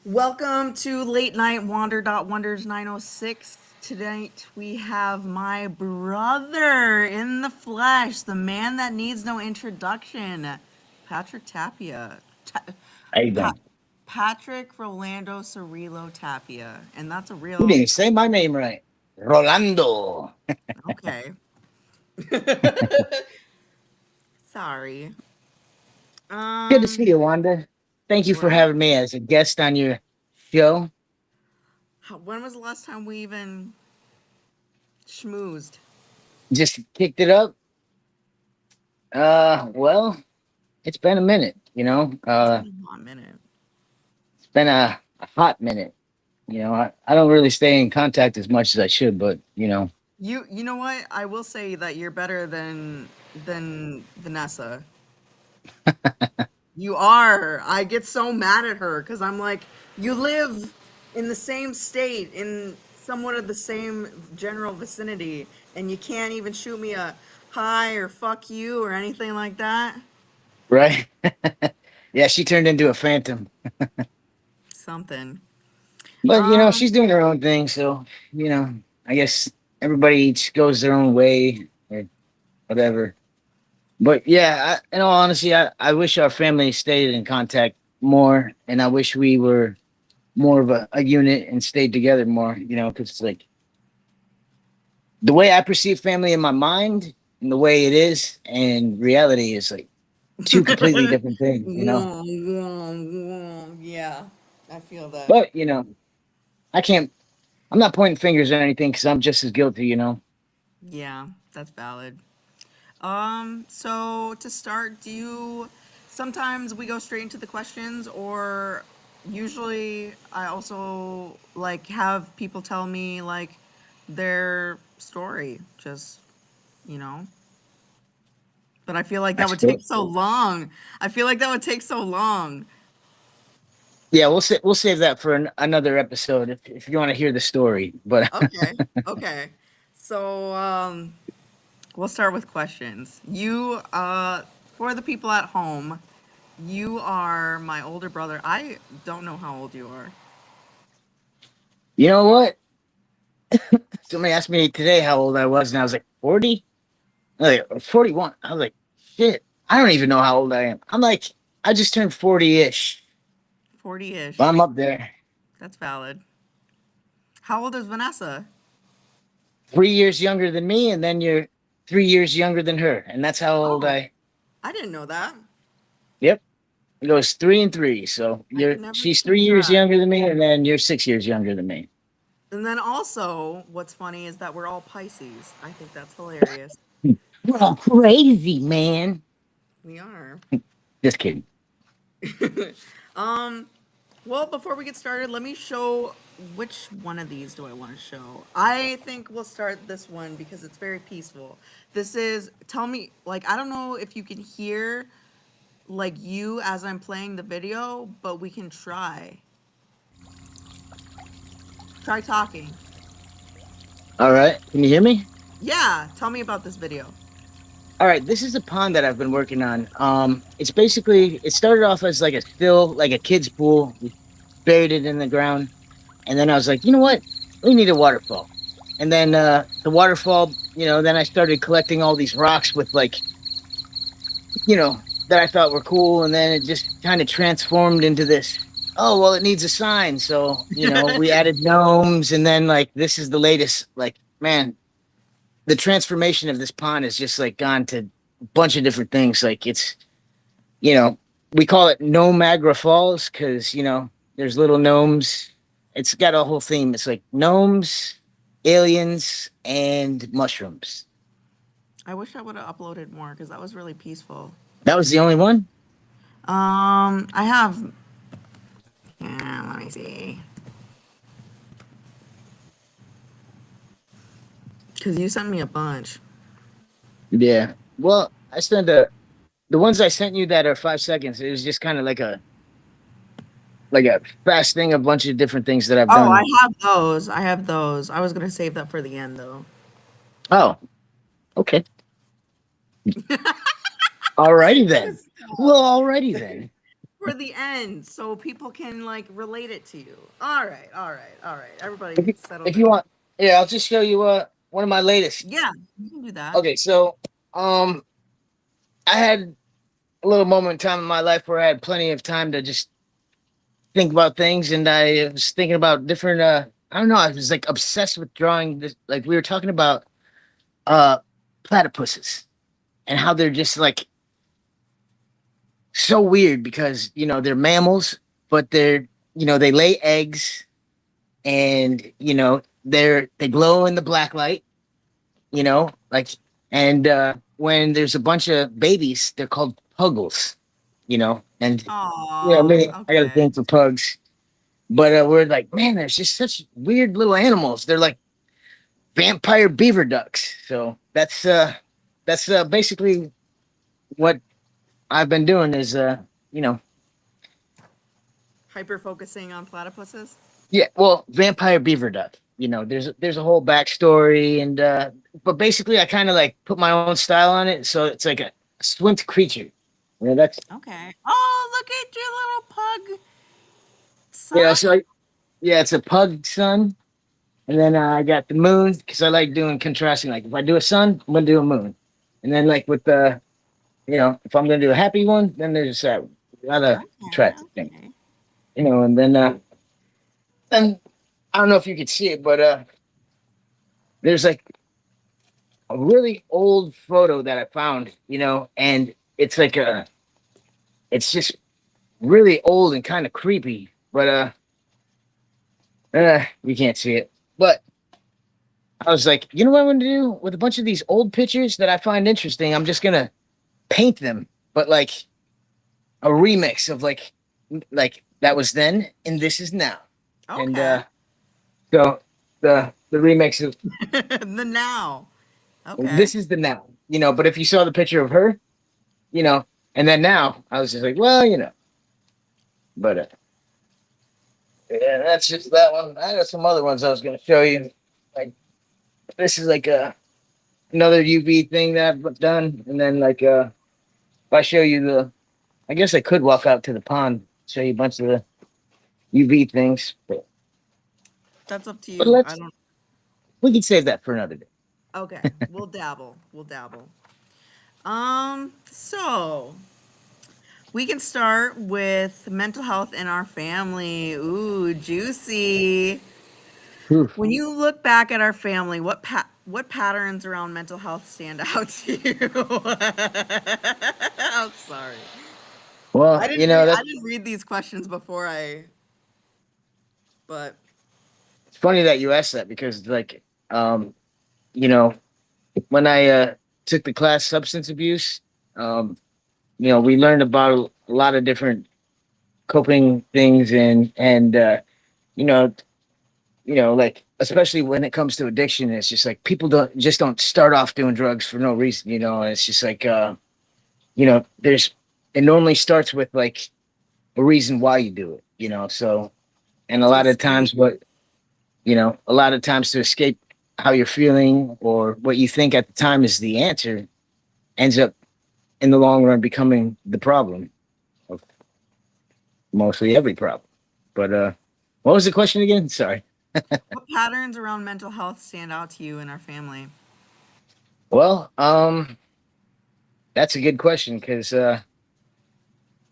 Welcome to Late Night Wonders 906. Tonight we have my brother in the flesh, the man that needs no introduction, Patrick Tapia. How you Pa- doing? Patrick Rolando Cirillo Tapia. And that's a You real. didn't say my name right. Rolando. Okay. Sorry. Good to see Um, you, Wanda. Thank you for right? having me as a guest on your show. When was the last time we even schmoozed? Just kicked it up. Well, it's been a minute, It's been a hot minute. it's been a hot minute. I don't really stay in contact as much as I should, but You know what? I will say that you're better than Vanessa. You are. I get so mad at her because I'm like, you live in the same state, in somewhat of the same general vicinity, and you can't even shoot me a hi or fuck you or anything like that. right? Yeah, she turned into a phantom. Something. But Um, she's doing her own thing, so you know, I guess everybody each goes their own way or whatever. But yeah, in all honesty, I wish our family stayed in contact more, and I wish we were more of a unit and stayed together more. Because it's like the way I perceive family in my mind and the way it is and reality is like two completely different things. yeah, I feel that. But I can't. I'm not pointing fingers or anything because I'm just as guilty. Yeah, that's valid. So to start, do you sometimes we go straight into the questions or usually I also like have people tell me like their story, just, you know. But I feel like I that would feel. take so long. I feel like that would take so long. Yeah, we'll save that for another episode if you want to hear the story. But Okay. Okay. So, we'll start with questions. For the people at home, you are my older brother. I don't know how old you are. you know what? Somebody asked me today how old I was, and I was like 40. Like 41. I was like, shit, I don't even know how old I am. I'm like, I just turned 40-ish, 40 but ish. I'm up there. That's valid. How old is Vanessa? 3 years younger than me, and then you're 3 years younger than her. And that's how old Oh, I I didn't know that. yep. It goes 3 and 3. So I you're can never she's keep 3 years track. younger than me, and then you're 6 years younger than me. And then also, what's funny is that we're all Pisces. I think that's hilarious. We're all crazy, man. We are. Just kidding. Um, well, before we get started, let me show which one of these do I want to show. I think we'll start this one because it's very peaceful. This is, tell me, like, I don't know if you can hear, like, you as I'm playing the video, but we can try. Try talking. All right. Can you hear me? Yeah, tell me about this video. All right, this is a pond that I've been working on. It's basically it started off as like a still like a kid's pool. We buried it in the ground, and then I was like, you know what? We need a waterfall. And then the waterfall, then I started collecting all these rocks with like, that I thought were cool, and then it just kind of transformed into this. Oh well, it needs a sign, so we added gnomes, and then like this is the latest. Like, man, the transformation of this pond has just like gone to a bunch of different things. Like you know, we call it Gnomagra Falls because there's little gnomes. It's got a whole theme. It's like gnomes, aliens, and mushrooms. I wish I would have uploaded more because that was really peaceful. That was the only one. I have, yeah, let me see. Because you sent me a bunch. Yeah. Well, I sent the ones I sent you that are 5 seconds. It was just kind of like a fast thing, a bunch of different things that I've Oh, I done. have those. I have those. I was gonna save that for the end though. Oh, okay. Alrighty then. Well, alrighty then. for the end so people can like relate it to you. All right, all right, all right. if Everybody you, settle if you down. want, yeah, I'll just show you one of my latest. Yeah, you can do that. Okay, so um, I had a little moment in time in my life where I had plenty of time to just think about things, and I was thinking about different. I don't know. I was like obsessed with drawing this. Like we were talking about uh platypuses and how they're just like so weird because they're mammals, but they lay eggs, and they glow in the black light. Like, and when there's a bunch of babies, they're called puggles. And yeah, Aw, maybe I got a okay. thing for pugs. But we're like, man, there's just such weird little animals. They're like vampire beaver ducks. So that's basically what I've been doing is you know, Hyper focusing on platypuses. yeah, well, vampire beaver duck. There's a whole backstory, and but basically I kind of like put my own style on it. So it's like a swimmed creature. That's Okay. Oh, look at your little pug yeah, son. so yeah, it's a pug sun. And then I got the moon because I like doing contrasting. Like if I do a sun, I'm gonna do a moon. And then like with the if I'm gonna do a happy one, then there's that other Okay, tragic thing. okay. And then I don't know if you could see it, but there's like a really old photo that I found, and it's like it's just really old and kind of creepy, but you can't see it. But I was like, you know what I'm gonna do with a bunch of these old pictures that I find interesting? I'm just gonna paint them, but like a remix of like that was then and this is now. And Okay. so the remix of The now. Okay. this is the now, but if you saw the picture of her, you know, and then now I was just like, well, but yeah, that's just that one. I got some other ones I was gonna show you. Like this is like another UV thing that I've done, and then like if I show you I guess I could walk out to the pond, show you a bunch of the UV things, That's up to but you. I don't. we can save that for another day. Okay. We'll dabble. We'll dabble. So we can start with mental health in our family. Ooh, juicy. Oof. When you look back at our family, what patterns around mental health stand out to you? I'm sorry. Well, I that's didn't read these questions before but it's funny that you asked that because like you know, when I took the class substance abuse, um, we learned about a lot of different coping things and you know, like especially when it comes to addiction, it's just like people don't start off doing drugs for no reason, it's just like there's it normally starts with like a reason why you do it, so and a to lot of escape. times a lot of times to escape how you're feeling or what you think at the time is the answer ends up in the long run becoming the problem of mostly every problem. But what was the question again? Sorry. What patterns around mental health stand out to you in our family? Well, that's a good question because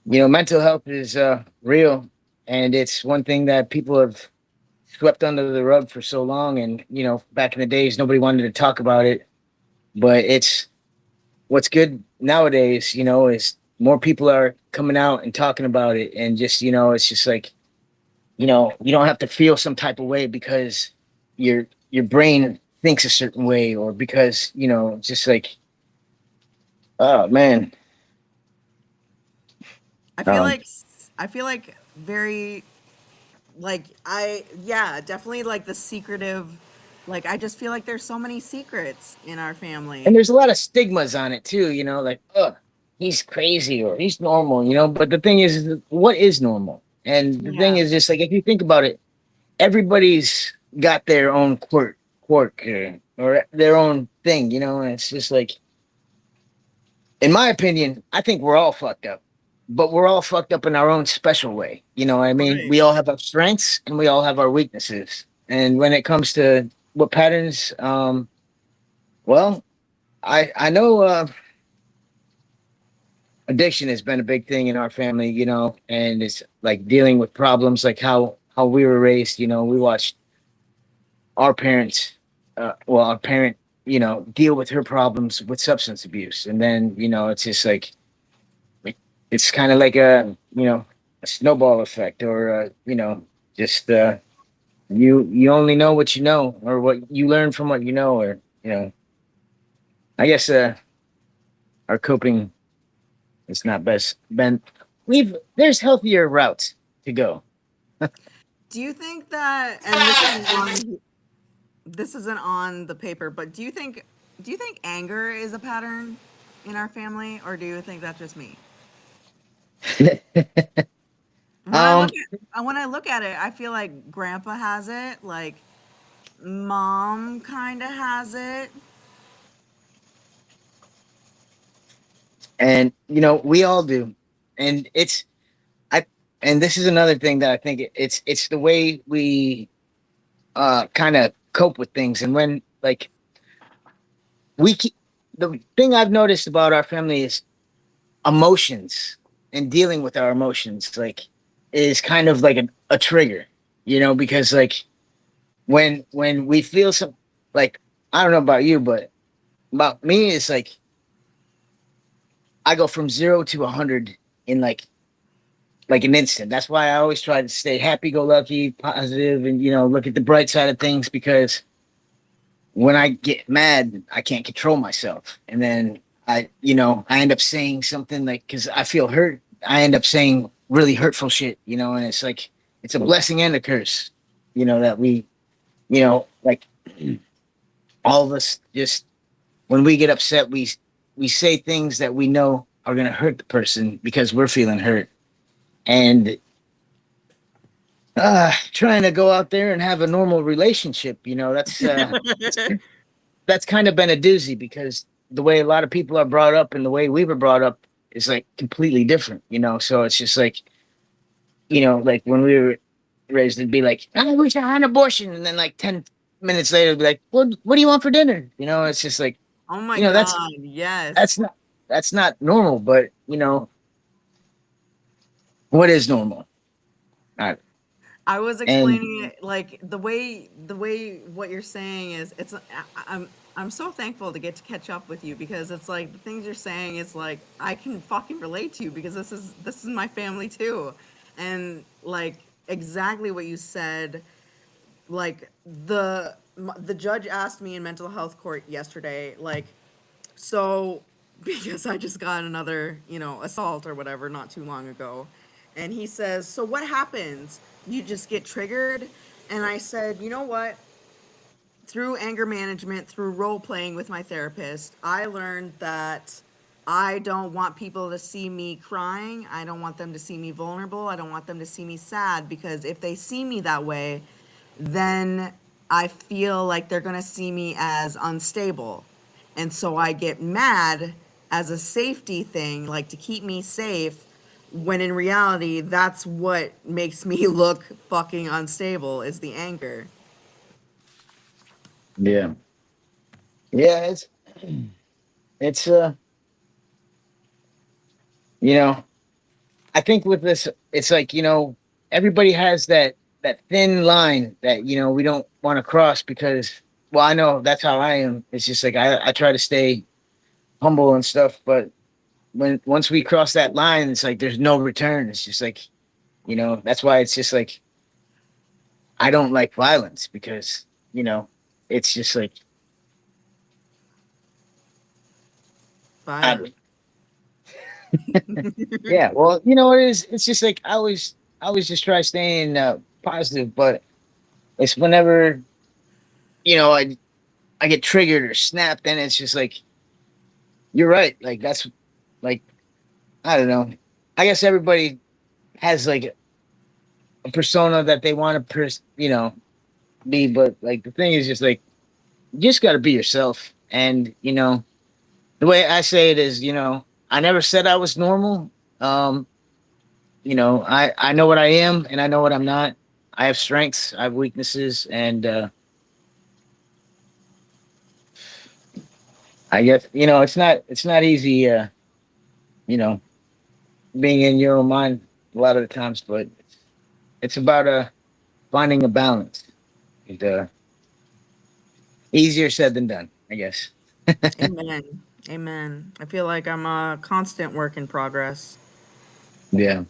mental health is real, and it's one thing that people have swept under the rug for so long. And back in the days, nobody wanted to talk about it, but it's what's good nowadays. Is more people are coming out and talking about it, and just it's just like you don't have to feel some type of way because your brain thinks a certain way, or because just like oh man. I feel um like I feel like very like I yeah, definitely like the secretive like I just feel like there's so many secrets in our and family. there's a lot of stigmas on it too, like oh, he's crazy or he's normal, but the thing is what is normal? And the thing Yeah. is just like if you think about it, everybody's got their own quirk or their own thing, and it's just like in my opinion, I think we're all fucked up. but we're all fucked up in our own special way. You know what I mean? Right. We all have our strengths and we all have our weaknesses. And when it comes to what patterns, well, I know addiction has been a big thing in our family, you know, and it's like dealing with problems like how we were raised. You know, we watched our parents, well, our parent, you know, deal with her problems with substance abuse, and then you know, it's just like it's kind of like a you know a snowball effect, or you know, just you only know what you know, or what you learn from what you know, or you know, I guess our coping is not best. Ben, we've there's healthier routes to go. Do you think that, and this isn't on the paper, but do you think anger is a pattern in our family, or do you think that's just me? When I look um, at it, I feel like grandpa has it, like mom kind of has it. and you know, we all do, and I and this is another thing that I think it's the way we kind of cope with things, and when like we keep, the thing I've noticed about our family is emotions and dealing with our emotions like is kind of like a trigger, you know, because like when we feel some like I don't know about you, but about me it's like I go from 0 to 100 in like an instant. That's why I always try to stay happy go lucky, positive, and you know, look at the bright side of things, because when I get mad, I can't control myself. And then you know, I end up saying something like, cause I feel hurt, I end up saying really hurtful shit, you know, and it's like, it's a blessing and a curse, you know, that we, you know, like all of us just, when we get upset, we say things that we know are going to hurt the person because we're feeling hurt. And trying to go out there and have a normal relationship, you know, that's kind of been a doozy, because the way a lot of people are brought up and the way we were brought up is like completely different, you know. So it's just like, you know, like when we were raised, it'd be like, I wish I had an abortion, and then like 10 minutes later, it'd be like, what do you want for dinner? You know, it's just like, Oh my you know, God, yes. that's not that's not normal, but you know, what is normal? Uh, I was and explaining it like the way what you're saying is I'm so thankful to get to catch up with you, because it's like the things you're saying is like I can fucking relate to you, because this is my family too. And like exactly what you said, like the judge asked me in mental health court yesterday, like, so, because I just got another, assault or whatever not too long ago. And he says, so what happens? You just get triggered? And I said, you know what? Through anger management, through role playing with my therapist, I learned that I don't want people to see me crying. I don't want them to see me vulnerable. I don't want them to see me sad, because if they see me that way, then I feel like they're going to see me as unstable. And so I get mad as a safety thing, like to keep me safe, when in reality, that's what makes me look fucking unstable, is the anger. yeah, yeah, it's you know, I think with this, it's like, you know, everybody has that thin line that, you know, we don't want to cross, because well, I know that's how I am. It's just like I try to stay humble and stuff, but when once we cross that line, it's like there's no return. It's just like, you know, that's why it's just like I don't like violence, because, you know, it's just like I Violent. don't, yeah, well, you know what it is? It's just like I always just try staying positive, but it's whenever, you know, I get triggered or snapped, then it's just like you're right. Like that's like I don't know. I guess everybody has like a persona that they want to, you know, be, but like the thing is just like you just got to be yourself. And the way I say it is, I never said I was normal. I know what I am and I know what I'm not. I have strengths, I have weaknesses, and I guess it's not easy. You know, being in your own mind a lot of the times, but it's about finding a balance. And, easier said than done, I guess. Amen. Amen. I feel like I'm a constant work in progress. Yeah.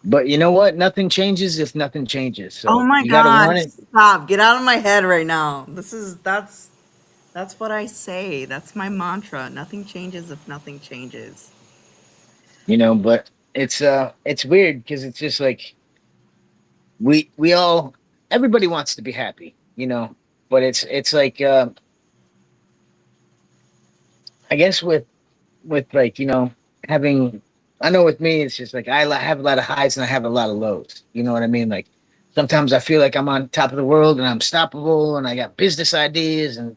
But you know what? Nothing changes if nothing changes. Oh So my you got to God. want it, Stop. Get out of my head right now. That's what I say. That's my mantra. Nothing changes if nothing changes. but it's weird because it's just like we all everybody wants to be happy, but it's like I guess with like, having I know with me it's just like have a lot of highs and I have a lot of lows. You know what I mean? Like sometimes I feel like I'm on top of the world and I'm stoppable and I got business ideas and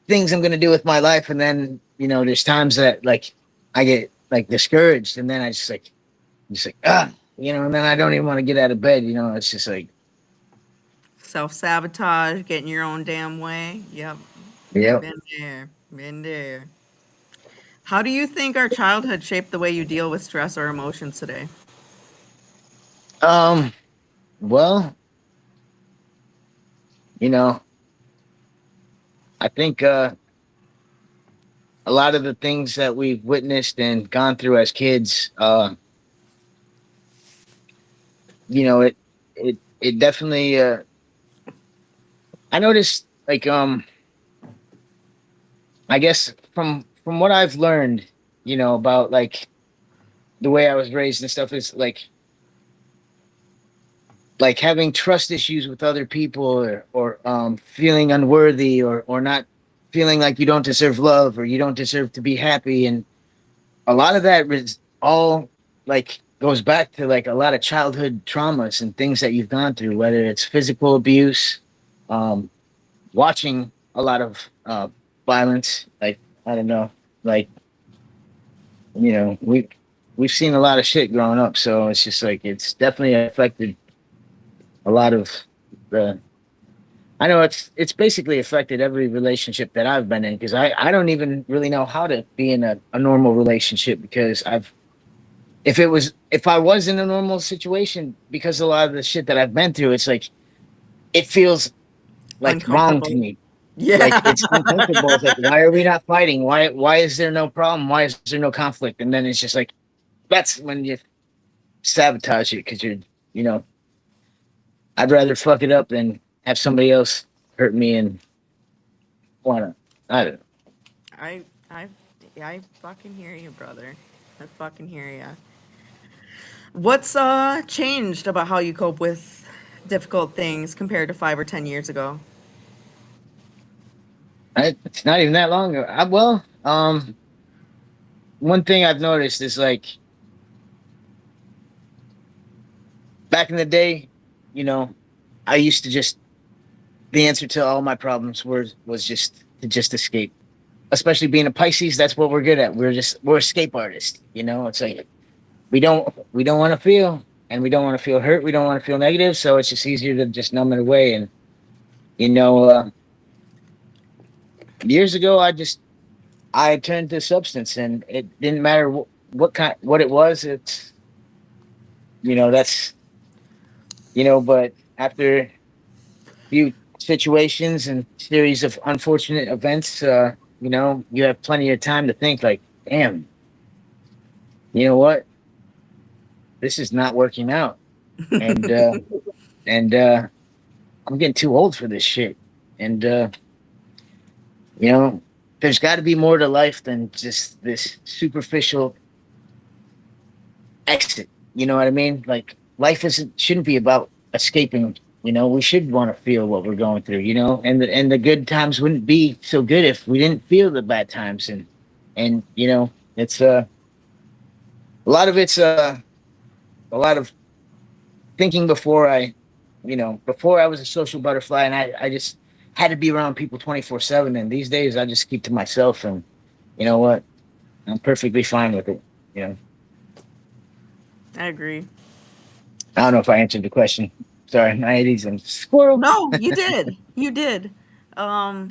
things I'm gonna do with my life, and then there's times that like I get like discouraged, and then I just like and then I don't even want to get out of bed. It's just like, Self sabotage, getting your own damn way. Yep. yep. Been there. Been there. How do you think our childhood shaped the way you deal with stress or emotions today? Um. Well, you know, I think a lot of the things that we've witnessed and gone through as kids, it definitely. I noticed like I guess from what I've learned, about like the way I was raised and stuff is like having trust issues with other people, or feeling unworthy, or not feeling like you don't deserve love or you don't deserve to be happy. And a lot of that is all like goes back to like a lot of childhood traumas and things that you've gone through, whether it's physical abuse, um watching a lot of violence. Like, I don't know, like, we've seen a lot of shit growing up, so it's just like it's definitely affected a lot of the I know it's basically affected every relationship that I've been in, because I don't even really know how to be in a normal relationship, because if I was in a normal situation, because a lot of the shit that I've been through, it's like it feels like wrong to Uncomfortable. me. Like Yeah. it's uncomfortable. It's like, why are we not fighting? Why is there no problem? Why is there no conflict? And then it's just like that's when you sabotage it, because you know, I'd rather fuck it up than have somebody else hurt me and wanna. I don't know. I I I fucking hear you, brother. I fucking hear you. What's changed about how you cope with difficult things compared to 5 or 10 years ago? It's not even that long ago. Well, one thing I've noticed is like back in the day, you know, I used to just the answer to all my problems was just to just escape. Especially being a Pisces, that's what we're good at. We're escape artists. It's like we don't want to feel, and we don't want to feel hurt. We don't want to feel negative. So it's just easier to just numb it away. And you know, uh, years ago, I turned to substance, and it didn't matter what it was. It's that's but after a few situations and series of unfortunate events, you have plenty of time to think like, damn, you know what, this is not working out, and and I'm getting too old for this shit. And you know, there's got to be more to life than just this superficial exit. You know what I mean? Like life isn't shouldn't be about escaping. We should want to feel what we're going through. And the good times wouldn't be so good if we didn't feel the bad times. And it's a lot of it's a lot of thinking before I was a social butterfly, and I just had to be around people 24/7. And these days I just keep to myself, and you know what? I'm perfectly fine with it. You know. I agree. I don't know if I answered the question. Sorry, my AD's and squirrel. No, you did. You did. Um,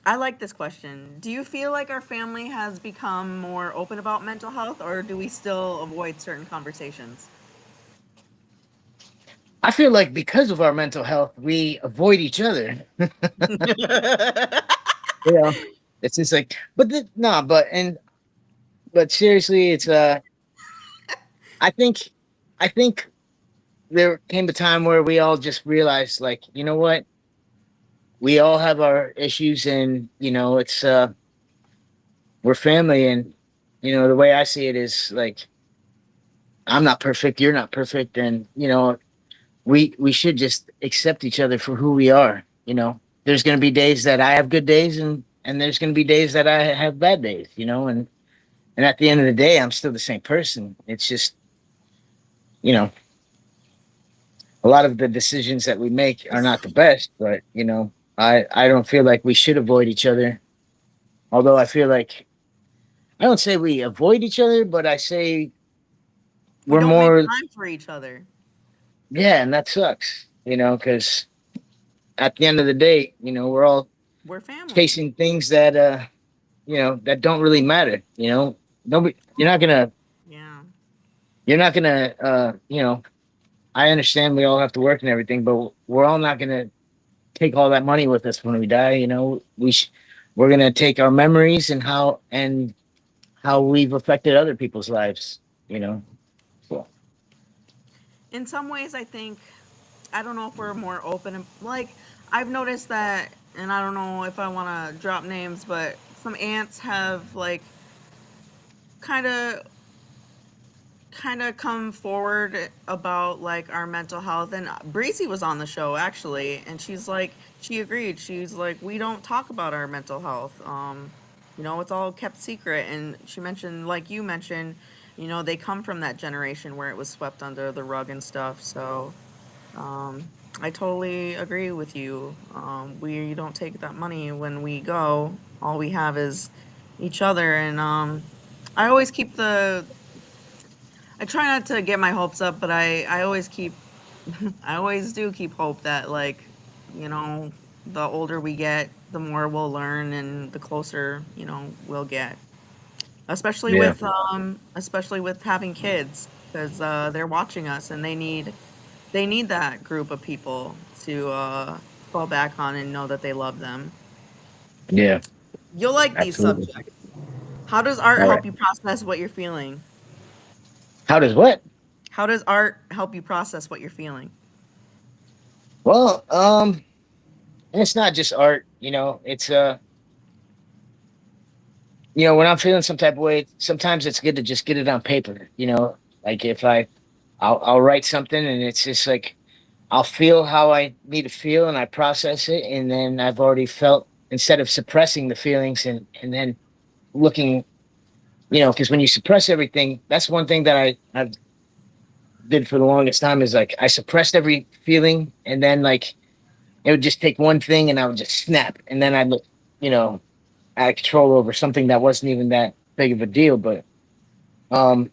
I like this question. Do you feel like our family has become more open about mental health, or do we still avoid certain conversations? I feel like because of our mental health, we avoid each other. Yeah, it's just like, but no, but seriously, it's I think, I think there came a time where we all just realized, like, you know what, we all have our issues, and it's we're family, and the way I see it is like, I'm not perfect, you're not perfect, and we should just accept each other for who we are. There's going to be days that I have good days, and there's going to be days that I have bad days. And at the end of the day, I'm still the same person. It's just, you know a lot of the decisions that we make are not the best, but I don't feel like we should avoid each other. Although I feel like, I don't say we avoid each other, but I say We we're don't make more. time for each other. Yeah, and that sucks. Because at the end of the day, we're all We're family. chasing things that don't really matter. Nobody, Yeah. you're not gonna, I understand we all have to work and everything, but we're all not gonna take all that money with us when we die. We're gonna take our memories and how we've affected other people's lives. You know, so, In some ways, I think, I don't know if we're more open. Like, I've noticed that, and I don't know if I want to drop names, but some aunts have, like, kind of come forward about like our mental health, and Bracy was on the show actually, and she's like, she agreed, she's like, we don't talk about our mental health, it's all kept secret. And she mentioned, like you mentioned, they come from that generation where it was swept under the rug and stuff. So I totally agree with you. We don't take that money when we go. All we have is each other. And I always keep the I try not to get my hopes up, but I always keep I always do keep hope that, like, you know, the older we get, the more we'll learn and the closer, we'll get. yeah, Especially with having kids, because they're watching us and they need that group of people to fall back on and know that they love them. yeah, You'll like these absolutely. subjects. How does art All right. help you process what you're feeling? How does what? How does art help you process what you're feeling? Well, and it's not just art. It's when I'm feeling some type of way, sometimes it's good to just get it on paper. Like if I'll write something, and it's just like, I'll feel how I need to feel, and I process it, and then I've already felt, instead of suppressing the feelings, and then looking, because when you suppress everything, that's one thing that I did for the longest time, is like, I suppressed every feeling, and then like, it would just take one thing, and I would just snap, and then I'd look, you know, I had control over something that wasn't even that big of a deal. Um,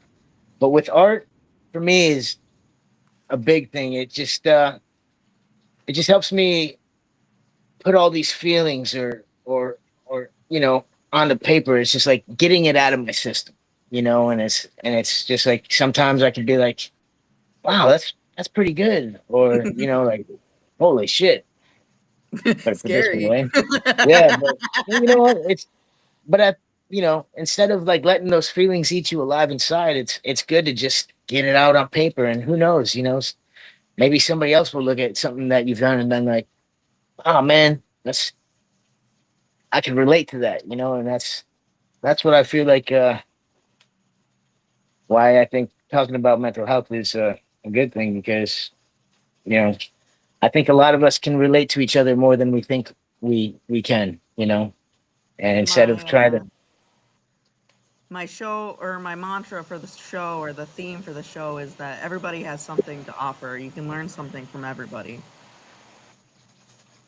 but with art, for me, is a big thing. It just helps me put all these feelings, or on the paper. It's just like getting it out of my system, and it's just like, sometimes I can be like, wow, that's pretty good, or like, holy shit, better put this one Scary. away. Yeah, but what? Instead of like letting those feelings eat you alive inside, it's good to just get it out on paper, and who knows, maybe somebody else will look at something that you've done and then like, oh man, I can relate to that, and that's what I feel like. Why I think talking about mental health is a good thing, because you know I think a lot of us can relate to each other more than we think we can, and instead My of trying to. my show, or my mantra for the show, or the theme for the show, is that everybody has something to offer. You can learn something from everybody.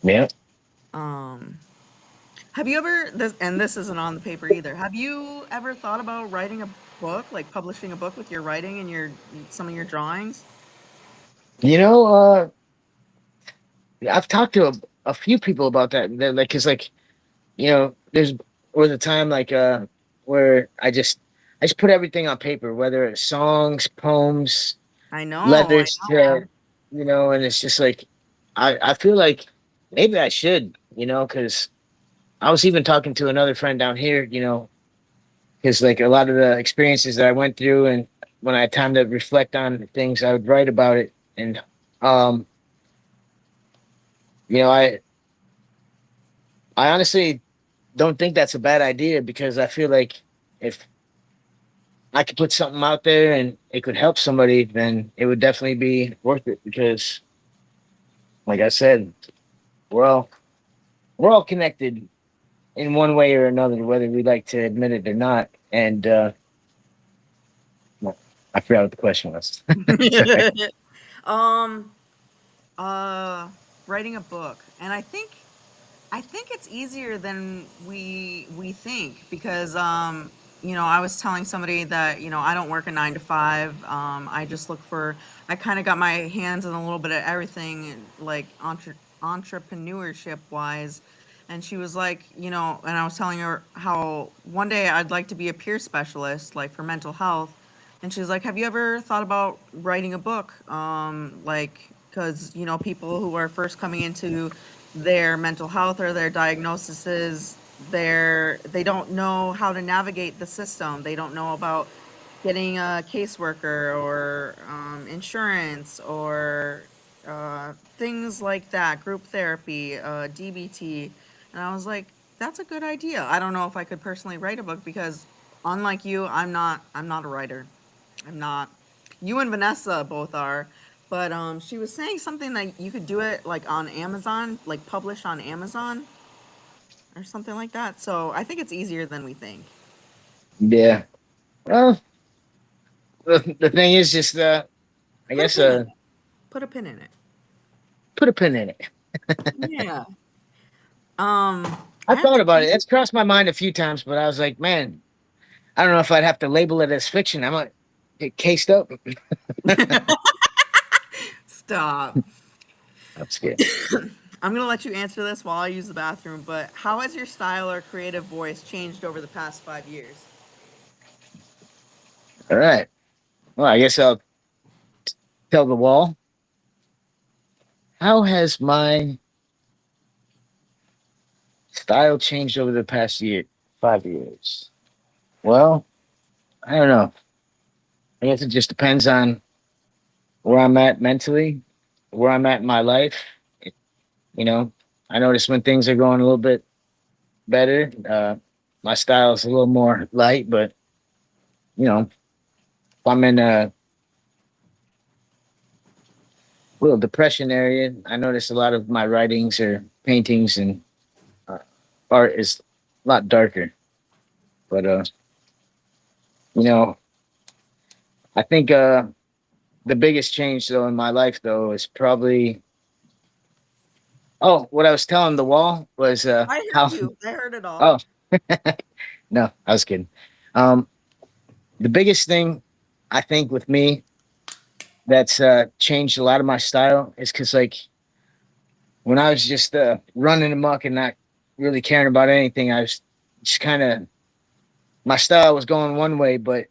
Yeah. Um, have you ever and this isn't on the paper either. Have you ever thought about writing a book, like publishing a book with your writing and your some of your drawings? You know, I've talked to a few people about that. They're like, cause like, there's was a time like where I just put everything on paper, whether it's songs, poems, I know, I letters know. to, and it's just like I feel like maybe I should, because I was even talking to another friend down here, because like a lot of the experiences that I went through, and when I had time to reflect on things, I would write about it. And um, you know, I honestly don't think that's a bad idea because I feel like if I could put something out there and it could help somebody, then it would definitely be worth it because, like I said, we're all we're all connected in one way or another, whether we like to admit it or not. And well, I forgot what the question was. Sorry. um, uh, writing a book, and I think it's easier than we think because I was telling somebody that I don't work a 9 to 5. I just look for. I kind of got my hands in a little bit of everything, like entrepreneurship wise. And she was like, and I was telling her how one day I'd like to be a peer specialist, like for mental health. And she was like, "Have you ever thought about writing a book?" Like, because people who are first coming into their mental health or their diagnoses, they don't know how to navigate the system. They don't know about getting a caseworker or insurance or things like that, group therapy, DBT. And I was like, that's a good idea. I don't know if I could personally write a book because, unlike you, I'm not a writer. I'm not. You and Vanessa both are, but she was saying something that you could do it like on Amazon, like publish on Amazon or something like that. So I think it's easier than we think. Yeah. Well, the thing is just I Put a guess pin in it. Put a pin in it. put a pin in it. Yeah. I I have thought to about it. pee. It's crossed my mind a few times, but I was like, man, I don't know if I'd have to label it as fiction. I might get cased up. Stop. I'm scared. I'm gonna let you answer this while I use the bathroom. But how has your style or creative voice changed over the past 5 years? All right. Well, I guess I'll tell the wall. How has my style changed over the past 5 years? Well, I don't know. I guess it just depends on where I'm at mentally, where I'm at in my life. It- you know, I notice when things are going a little bit better, my style is a little more light, but if I'm in a little depression area, I notice a lot of my writings or paintings and uh, art is a lot darker. But you know, I think the biggest change though in my life though is probably what I was telling the wall was I how heard you. I heard it all. oh no, I was kidding. Um, the biggest thing I think with me that's changed a lot of my style is because like when I was just running amok and not really caring about anything, I was just kind of my style was going one way, but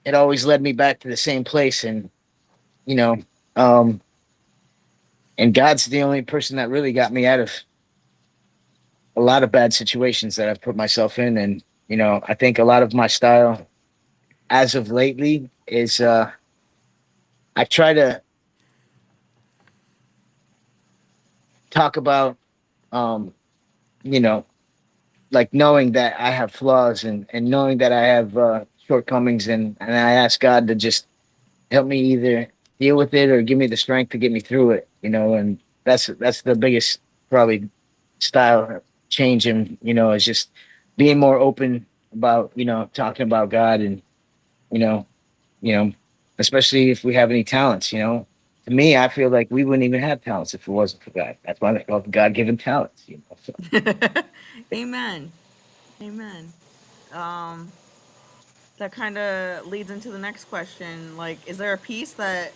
it always led me back to the same place. And you know, um, and God's the only person that really got me out of a lot of bad situations that I've put myself in. And I think a lot of my style as of lately is I try to talk about um, you know like knowing that I have flaws and knowing that I have shortcomings, and I ask God to just help me either deal with it or give me the strength to get me through it. And that's the biggest probably style change, and is just being more open about talking about God, and you know you know especially if we have any talents. To me, I feel like we wouldn't even have talents if it wasn't for God. That's why they call it God-given talents. So. Amen. Amen. Um, that kind of leads into the next question. Like, is there a piece that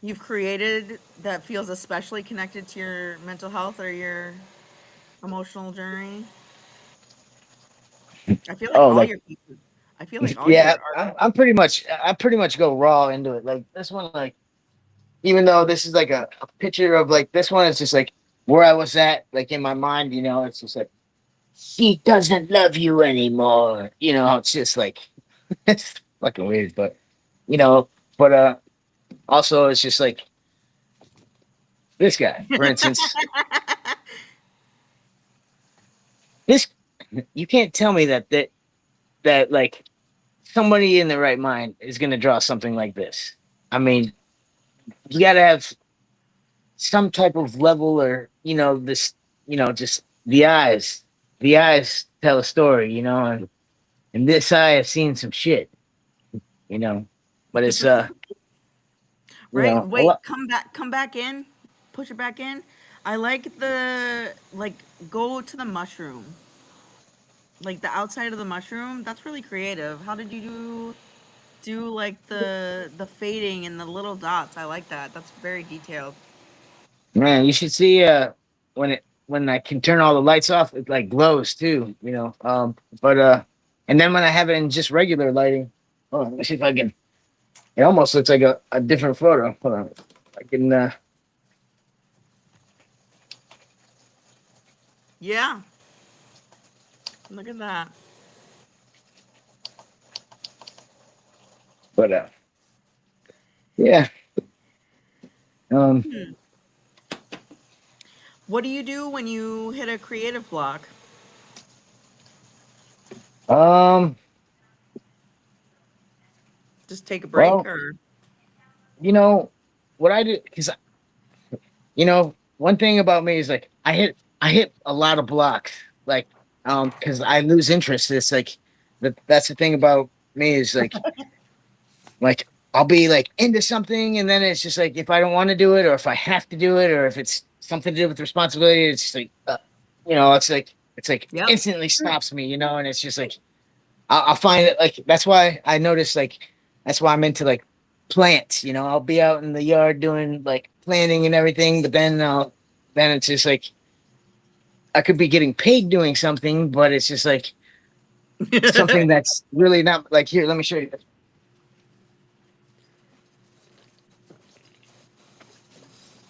you've created that feels especially connected to your mental health or your emotional journey? I feel like Oh, all like your pieces. I feel like all your yeah, art. I pretty much go raw into it. Like this one, like even though this is like a picture of like this one is just like where I was at, like in my mind, it's just like she doesn't love you anymore. It's just like it's fucking weird, but you know, but also it's just like this guy, for instance, this you can't tell me that like somebody in the right mind is gonna draw something like this. I mean, you gotta have some type of level or this just the eyes tell a story, and this eye have seen some shit, you know but it's Right? a Wait, lot. come back in. Push it back in. I like the go to the mushroom. Like the outside of the mushroom. That's really creative. How did you do like the fading and the little dots? I like that. That's very detailed. Man, you should see when I can turn all the lights off, it like glows too, but and then when I have it in just regular lighting, let me see if I can. It almost looks like a different photo. Hold on, I can Yeah. Look at that. but yeah. um What do you do when you hit a creative block? um Just take a break well, or you know what I do, because one thing about me is like I hit a lot of blocks, like because I lose interest. It's like that's the thing about me is like I'll be like into something, and then it's just like if I don't want to do it, or if I have to do it, or if it's something to do with responsibility, it's just like it's like yep. instantly stops me, and it's just like I'll find it, like that's why I notice, like that's why I'm into like plants. I'll be out in the yard doing like planting and everything, but then it's just like I could be getting paid doing something, but it's just like something that's really not like, here, let me show you.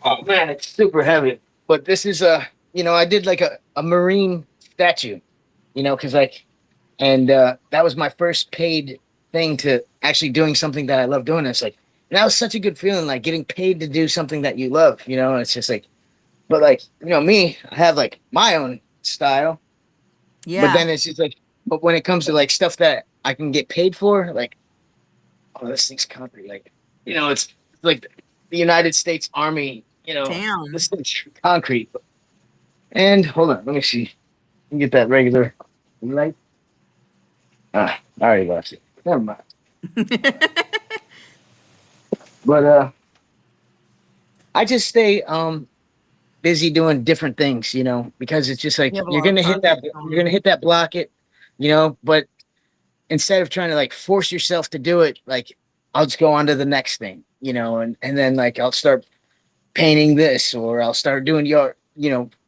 Oh man, it's super heavy. But this is I did like a marine statue, because like, and that was my first paid thing to actually doing something that I love doing. It's like, and that was such a good feeling, like getting paid to do something that you love. It's just like, but like, me, I have like my own style, but Yeah. then it's just like, but when it comes to like stuff that I can get paid for, like, oh, this thing's concrete, like, it's like the United States Army, Damn. this thing's concrete. And hold on, let me see. Let me get that regular light. I already lost it. Never mind. But I just stay busy doing different things, because it's just You like have a lot of projects going you're gonna on. hit that block it, but instead of trying to like force yourself to do it, like I'll just go on to the next thing, and then like I'll start painting this, or I'll start doing your,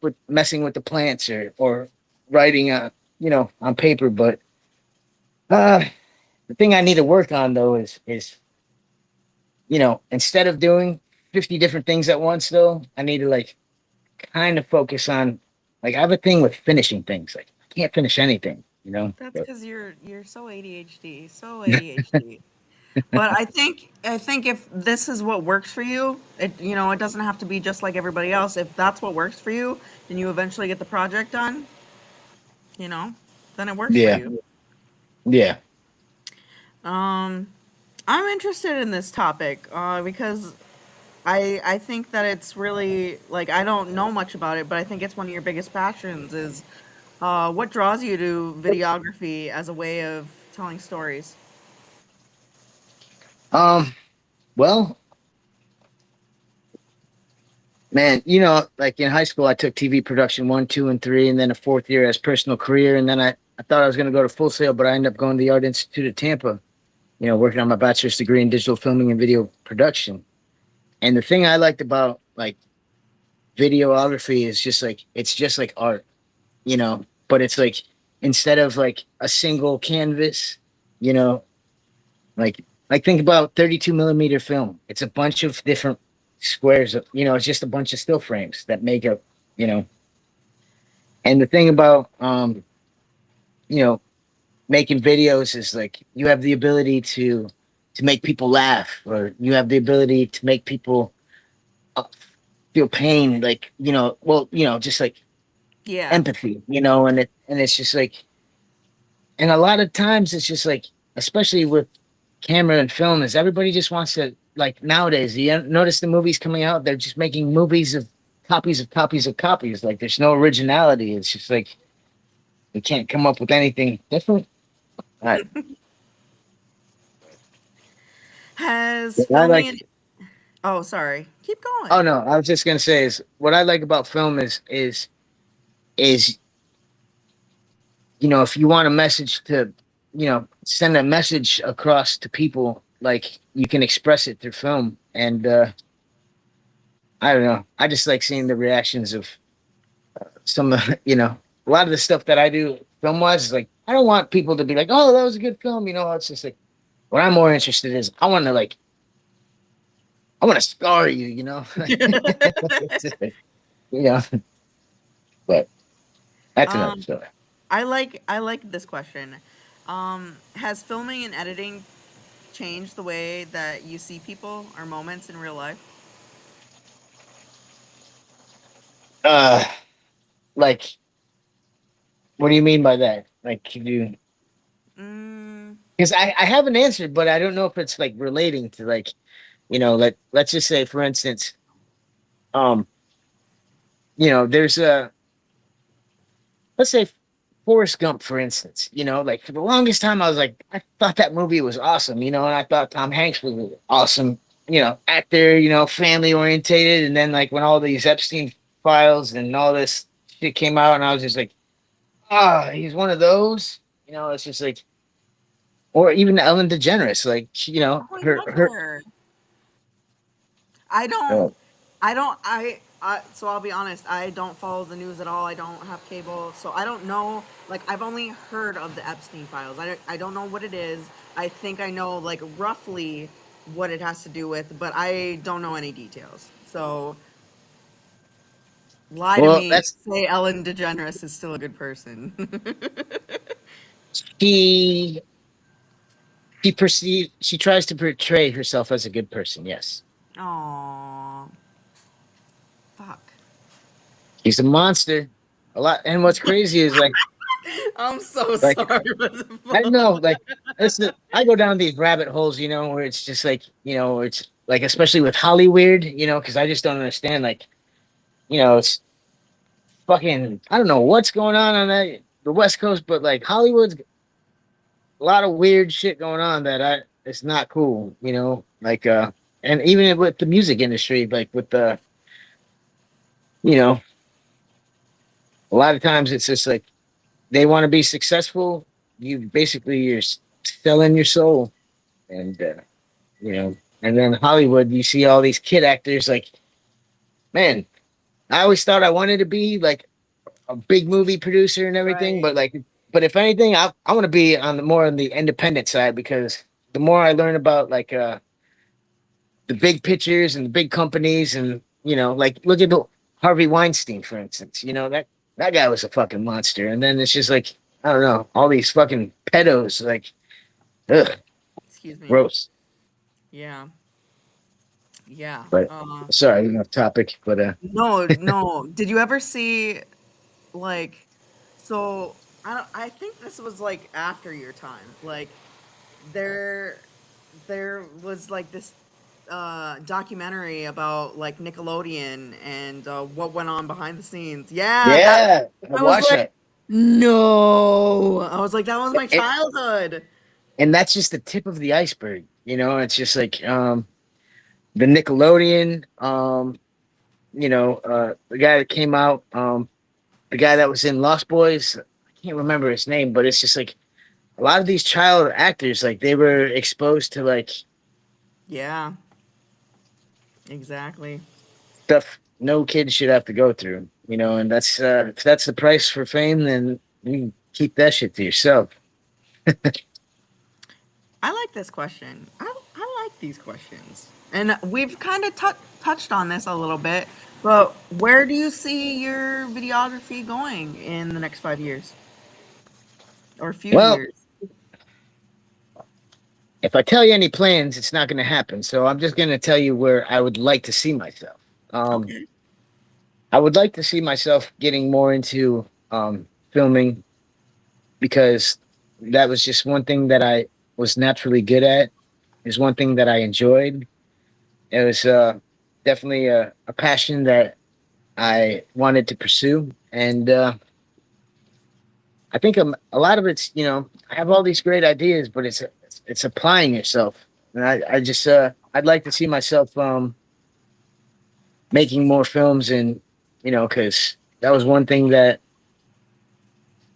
with messing with the plants, or writing on paper. But uh the thing I need to work on though is instead of doing 50 different things at once, though, I need to like kind of focus on, like, I have a thing with finishing things. Like I can't finish anything, That's but because you're so ADHD, so ADHD. But I think if this is what works for you, it doesn't have to be just like everybody else. If that's what works for you, and you eventually get the project done, you know, then it works for yeah, you. yeah. Um, I'm interested in this topic because I think that it's really like I don't know much about it, but I think it's one of your biggest passions. Is what draws you to videography as a way of telling stories? um well, man, like in high school, I took TV production one, two, and three, and then a fourth year as personal career. And then I thought I was going to go to Full Sail, but I ended up going to the Art Institute of Tampa, working on my bachelor's degree in digital filming and video production. And the thing I liked about like videography is just like it's just like art, you know, but it's like instead of like a single canvas, you know, like think about 32 millimeter film. It's a bunch of different squares of, you know, it's just a bunch of still frames that make up, you know. And the thing about you know, making videos is like you have the ability to make people laugh, or you have the ability to make people uh, feel pain, like, you know, well, you know, just like Yeah. empathy, you know, and it's just like, and a lot of times it's just like, especially with camera and film, is everybody just wants to, like, nowadays you notice the movies coming out, they're just making movies of copies of copies of copies, like there's no originality. It's just like you can't come up with anything different. I, Has I filming like and oh, sorry. Keep Oh going. no, I was just gonna say is what I like about film is you know, if you want a message to, you know, send a message across to people, like you can express it through film. And I don't know, I just like seeing the reactions of some of you know, a lot of the stuff that I do film wise is like I don't want people to be like, oh, that was a good film, you know. It's just like what I'm more interested is I want to scar you, you know. It's just like, you know, but that's another um, story. I like this question. Has filming and editing changed the way that you see people or moments in real life? Uh, like, what do you mean by that? Like, can you? Mm, Because I have an answer, but I don't know if it's like relating to like, you know, let's just say, for instance, um, you know, there's a let's say Forrest Gump, for instance. You know, like for the longest time, I was like, I thought that movie was awesome, you know, and I thought Tom Hanks was an awesome, you know, actor, you know, family orientated, and then like when all these Epstein files and all this shit came out, and I was just like, ah, he's one of those. You know, it's just like, or even Ellen DeGeneres, like, you know, oh, I love her. her. I don't. Oh, I don't. So I'll be honest. I don't follow the news at all. I don't have cable, so I don't know. Like I've only heard of the Epstein files. I don't know what it is. I think I know like roughly what it has to do with, but I don't know any details. So lie to well, me. that's Say Ellen DeGeneres is still a good person. she she tries to portray herself as a good person. Yes, Aw, fuck. she's a monster. A lot, and what's crazy is I'm so like sorry, but I don't know, like I go down these rabbit holes, you know, where it's just like, you know, it's like especially with Hollywood, you know, because I just don't understand, like, you know, it's fucking I don't know what's going on the West Coast, but like Hollywood's a lot of weird shit going on that I it's not cool, you know, like and even with the music industry, like with the, you know, a lot of times it's just like they want to be successful. You basically you're selling your soul, and you know, and then Hollywood, you see all these kid actors. Like, man, I always thought I wanted to be like a big movie producer and everything, right. but like, but if anything, I want to be on the more on the independent side, because the more I learn about like the big pictures and the big companies, and you know, like look at Harvey Weinstein, for instance. You know that guy was a fucking monster, and then it's just like I don't know, all these fucking pedos, like, ugh, Excuse me. gross. Yeah. Yeah. But sorry, off topic, but No, no. Did you ever see like so I think this was like after your time. Like there there was like this documentary about like Nickelodeon and what went on behind the scenes. Yeah, that yeah, I I was watched like that. no. I was like that was my It, childhood. and that's just the tip of the iceberg. You know, it's just like the Nickelodeon, you know, the guy that came out, the guy that was in Lost Boys. I can't remember his name, but it's just like a lot of these child actors, like they were exposed to like Yeah. Exactly. Stuff no kid should have to go through, and if that's the price for fame, then you keep that shit to yourself. I like this question. I like these questions. And we've kind of touched on this a little bit, but where do you see your videography going in the next 5 years or few Well, years? if I tell you any plans, it's not going to happen. So I'm just going to tell you where I would like to see myself. Um, Okay. I would like to see myself getting more into filming because that was just one thing that I was naturally good at. Is one thing that I enjoyed. It was definitely a passion that I wanted to pursue, and I think a lot of it's I have all these great ideas, but it's applying yourself, and I just I'd like to see myself making more films, and because that was one thing that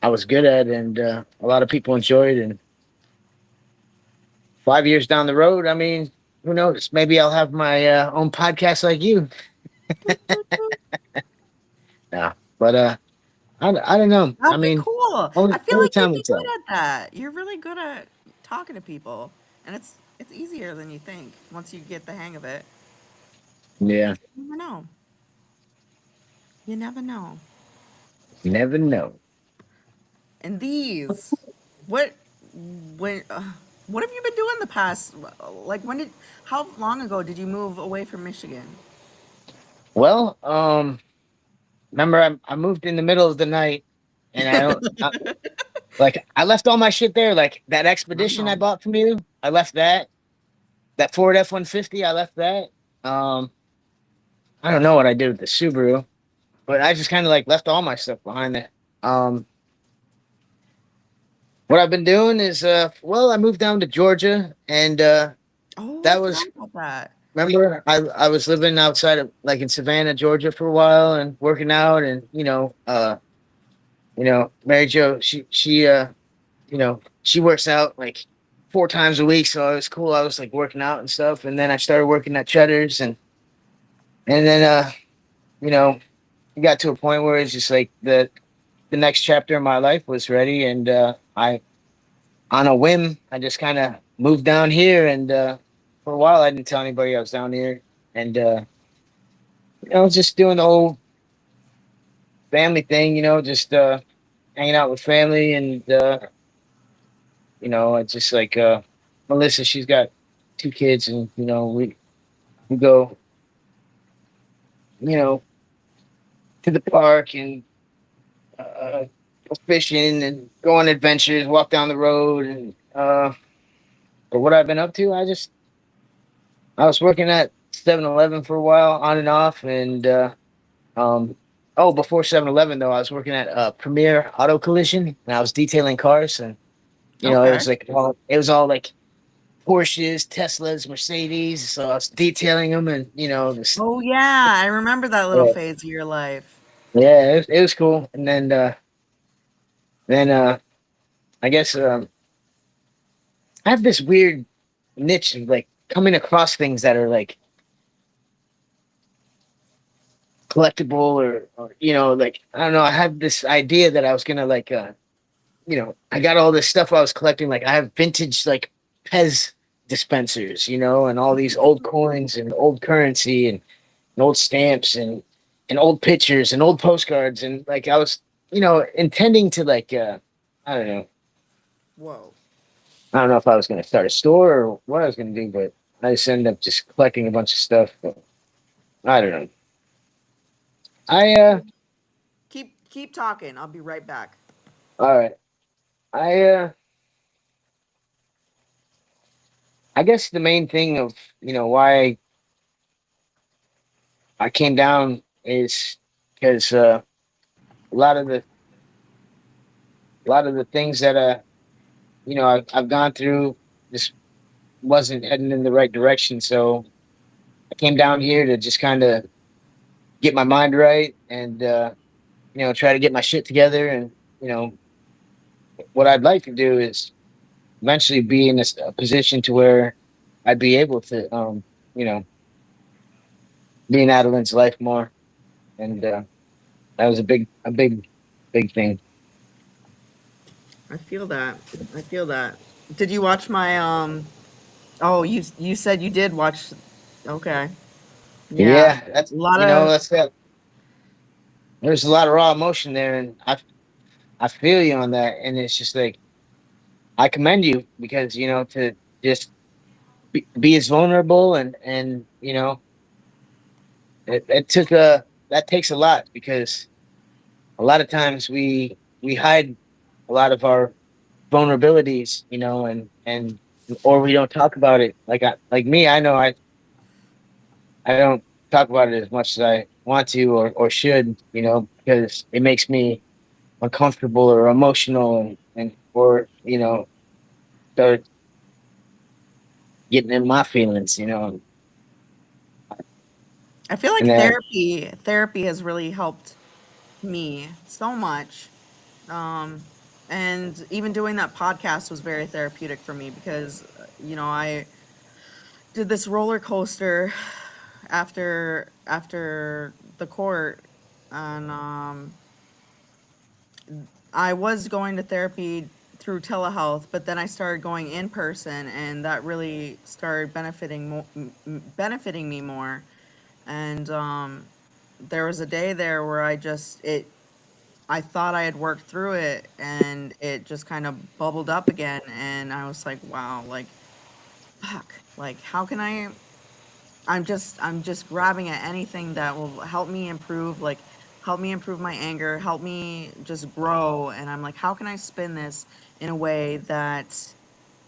I was good at, and a lot of people enjoyed. And 5 years down the road, I mean, who knows? Maybe I'll have my own podcast like you. Yeah, but I don't know. I That'd be mean, cool. I feel only like you'd time will be good tell. at that. You're really good at talking to people, and it's easier than you think once you get the hang of it. Yeah, You never know. You never know. you never know. And these, what, when, what have you been doing the past? Like, how long ago did you move away from Michigan? Well, remember I moved in the middle of the night, and I don't like I left all my shit there. Like that I expedition I know. bought from you, I left that. That Ford F-150, I left that. Um, I don't know what I did with the Subaru, but I just kind of like left all my stuff behind there. Um, what I've been doing is, well, I moved down to Georgia, and Oh, I that forgot was about that. remember I was living outside of like in Savannah, Georgia for a while, and working out, and Mary Jo, she works out like 4 times a week, so it was cool. I was like working out and stuff, and then I started working at Cheddar's, and then you know, it got to a point where it's just like the next chapter of my life was ready, and I on a whim, I just kind of moved down here, and for a while I didn't tell anybody I was down here, and just doing the whole family thing, just hanging out with family, and it's just like Melissa, she's got 2 kids, and we go, you know, to the park and uh, go fishing and go on adventures, walk down the road, and but what I've been up to, I was working at 7-Eleven for a while, on and off, and um, oh, before 7-Eleven though, I was working at Premier Auto Collision, and I was detailing cars, and it Okay. was like it was all like Porsches, Teslas, Mercedes. So I was detailing them, and Oh yeah, I remember that little yeah, phase of your life. yeah, it was cool. And then I guess I have this weird niche of like coming across things that are like collectible, or like I don't know. I had this idea that I was gonna like I got all this stuff I was collecting. Like I have vintage like Pez dispensers, and all these old coins and old currency and old stamps and old pictures and old postcards, and like I was intending to like I don't know Whoa. I don't know if I was going to start a store or what I was going to do, but I just ended up just collecting a bunch of stuff. But I don't know. I Keep talking. I'll be right back. All right. I I guess the main thing of why I came down is because a lot of the a lot of the things that I've gone through just wasn't heading in the right direction. So I came down here to just kind of get my mind right, and try to get my shit together. And you know what I'd like to do is eventually be in a position to where I'd be able to you know be in Adeline's life more, and that was big thing. I feel that. I feel that. Did you watch my oh, you said you did watch. Okay. Yeah. Yeah, that's A lot you know of that's that. There's a lot of raw emotion there, and I feel you on that, and it's just like I commend you because to just be as vulnerable and it took a that takes a lot because a lot of times we hide a lot of our vulnerabilities, and or we don't talk about it. Like me, I know I don't talk about it as much as I want to or should, because it makes me uncomfortable or emotional and or start getting in my feelings, I feel like and then therapy has really helped me so much. Um and even doing that podcast was very therapeutic for me because I did this roller coaster after the court, and I was going to therapy through telehealth, but then I started going in person, and that really started benefiting me more. And there was a day there where I thought I had worked through it, and it just kind of bubbled up again, and I was like, wow, like fuck, like how can I I'm just grabbing at anything that will help me improve, like help me improve my anger, help me just grow. And I'm like, how can I spin this in a way that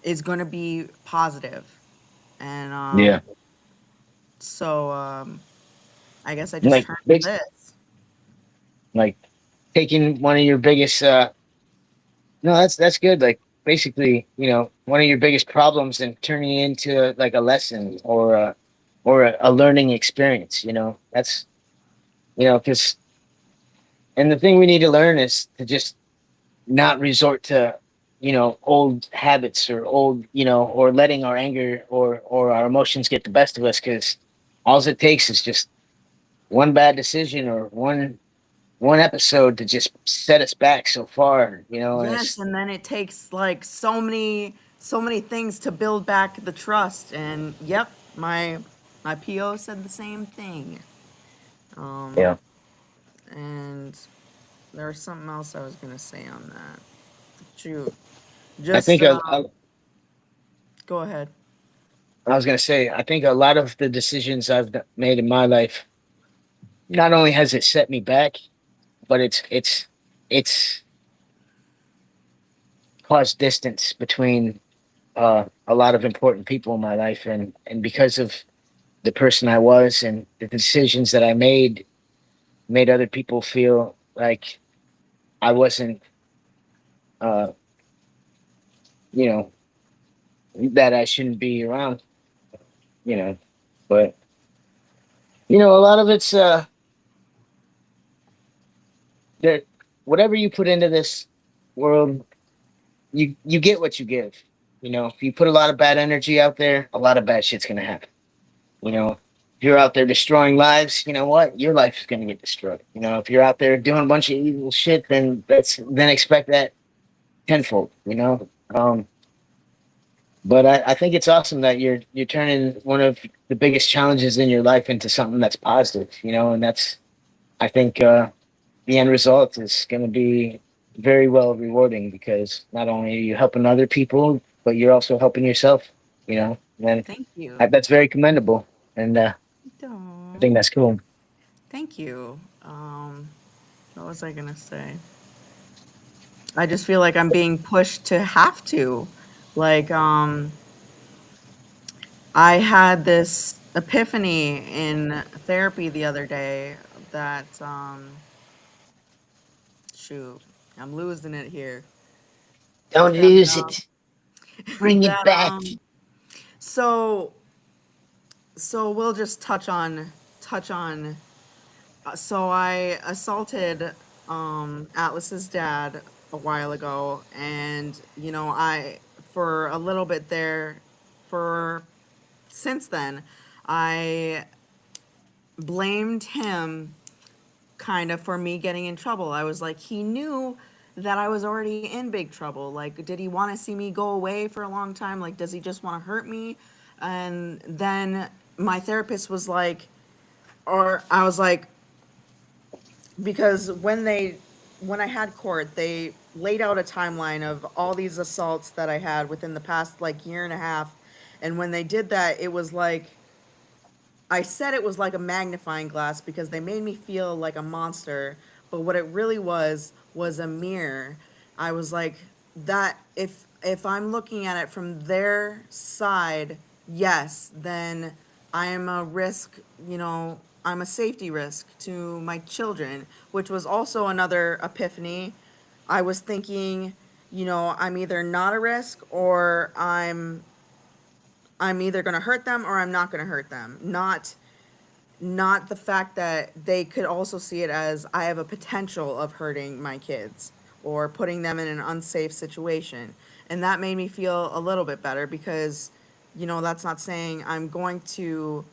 is going to be positive? And yeah, so I guess I just like turned to bas- this. like taking one of your biggest no, that's good. Like basically, one of your biggest problems and turning it into like a lesson or a learning experience. That's because and the thing we need to learn is to just not resort to old habits or old or letting our anger or our emotions get the best of us because all it takes is just one bad decision or one episode to just set us back so far, and Yes, it's and then it takes like so many things to build back the trust. And yep, my PO said the same thing. Um yeah. and there was something else I was gonna say on that. Shoot. I Just think go ahead. I was gonna say I think a lot of the decisions made in my life not only has it set me back, but it's caused distance between a lot of important people in my life, and because of the person I was and the decisions that I made other people feel like I wasn't uh you know that I shouldn't be around, you know but a lot of it's that whatever you put into this world, you get what you give. If you put a lot of bad energy out there, a lot of bad shit's gonna happen. If you're out there destroying lives, you know what? Your life is gonna get destroyed. If you're out there doing a bunch of evil shit, then expect that tenfold. But I think it's awesome that you're turning one of the biggest challenges in your life into something that's positive. And that's I think the end result is going to be very well rewarding because not only are you helping other people, but you're also helping yourself. And Thank you. that's very commendable, and I Aw, think that's cool. thank you. What was I gonna say? I just feel like I'm being pushed to have to. Like, I had this epiphany in therapy the other day that, shoot, I'm losing it here. Don't That, lose it. Bring it that, back. so, so we'll just touch on so I assaulted Atlas's dad a while ago, and I for a little bit there, for since then, I blamed him kind of for me getting in trouble. I was like, he knew that I was already in big trouble. Like, did he want to see me go away for a long time? Like, does he just want to hurt me? And then my therapist was like, or I was like, because when I had court, they laid out a timeline of all these assaults that I had within the past like year and a half. And when they did that, it was like I said it was like a magnifying glass because they made me feel like a monster, but what it really was a mirror. I was like that if I'm looking at it from their side, yes, then I am a risk, I'm a safety risk to my children, which was also another epiphany. I was thinking, I'm either not a risk or I'm either going to hurt them or I'm not going to hurt them. Not the fact that they could also see it as I have a potential of hurting my kids or putting them in an unsafe situation. And that made me feel a little bit better because that's not saying I'm going to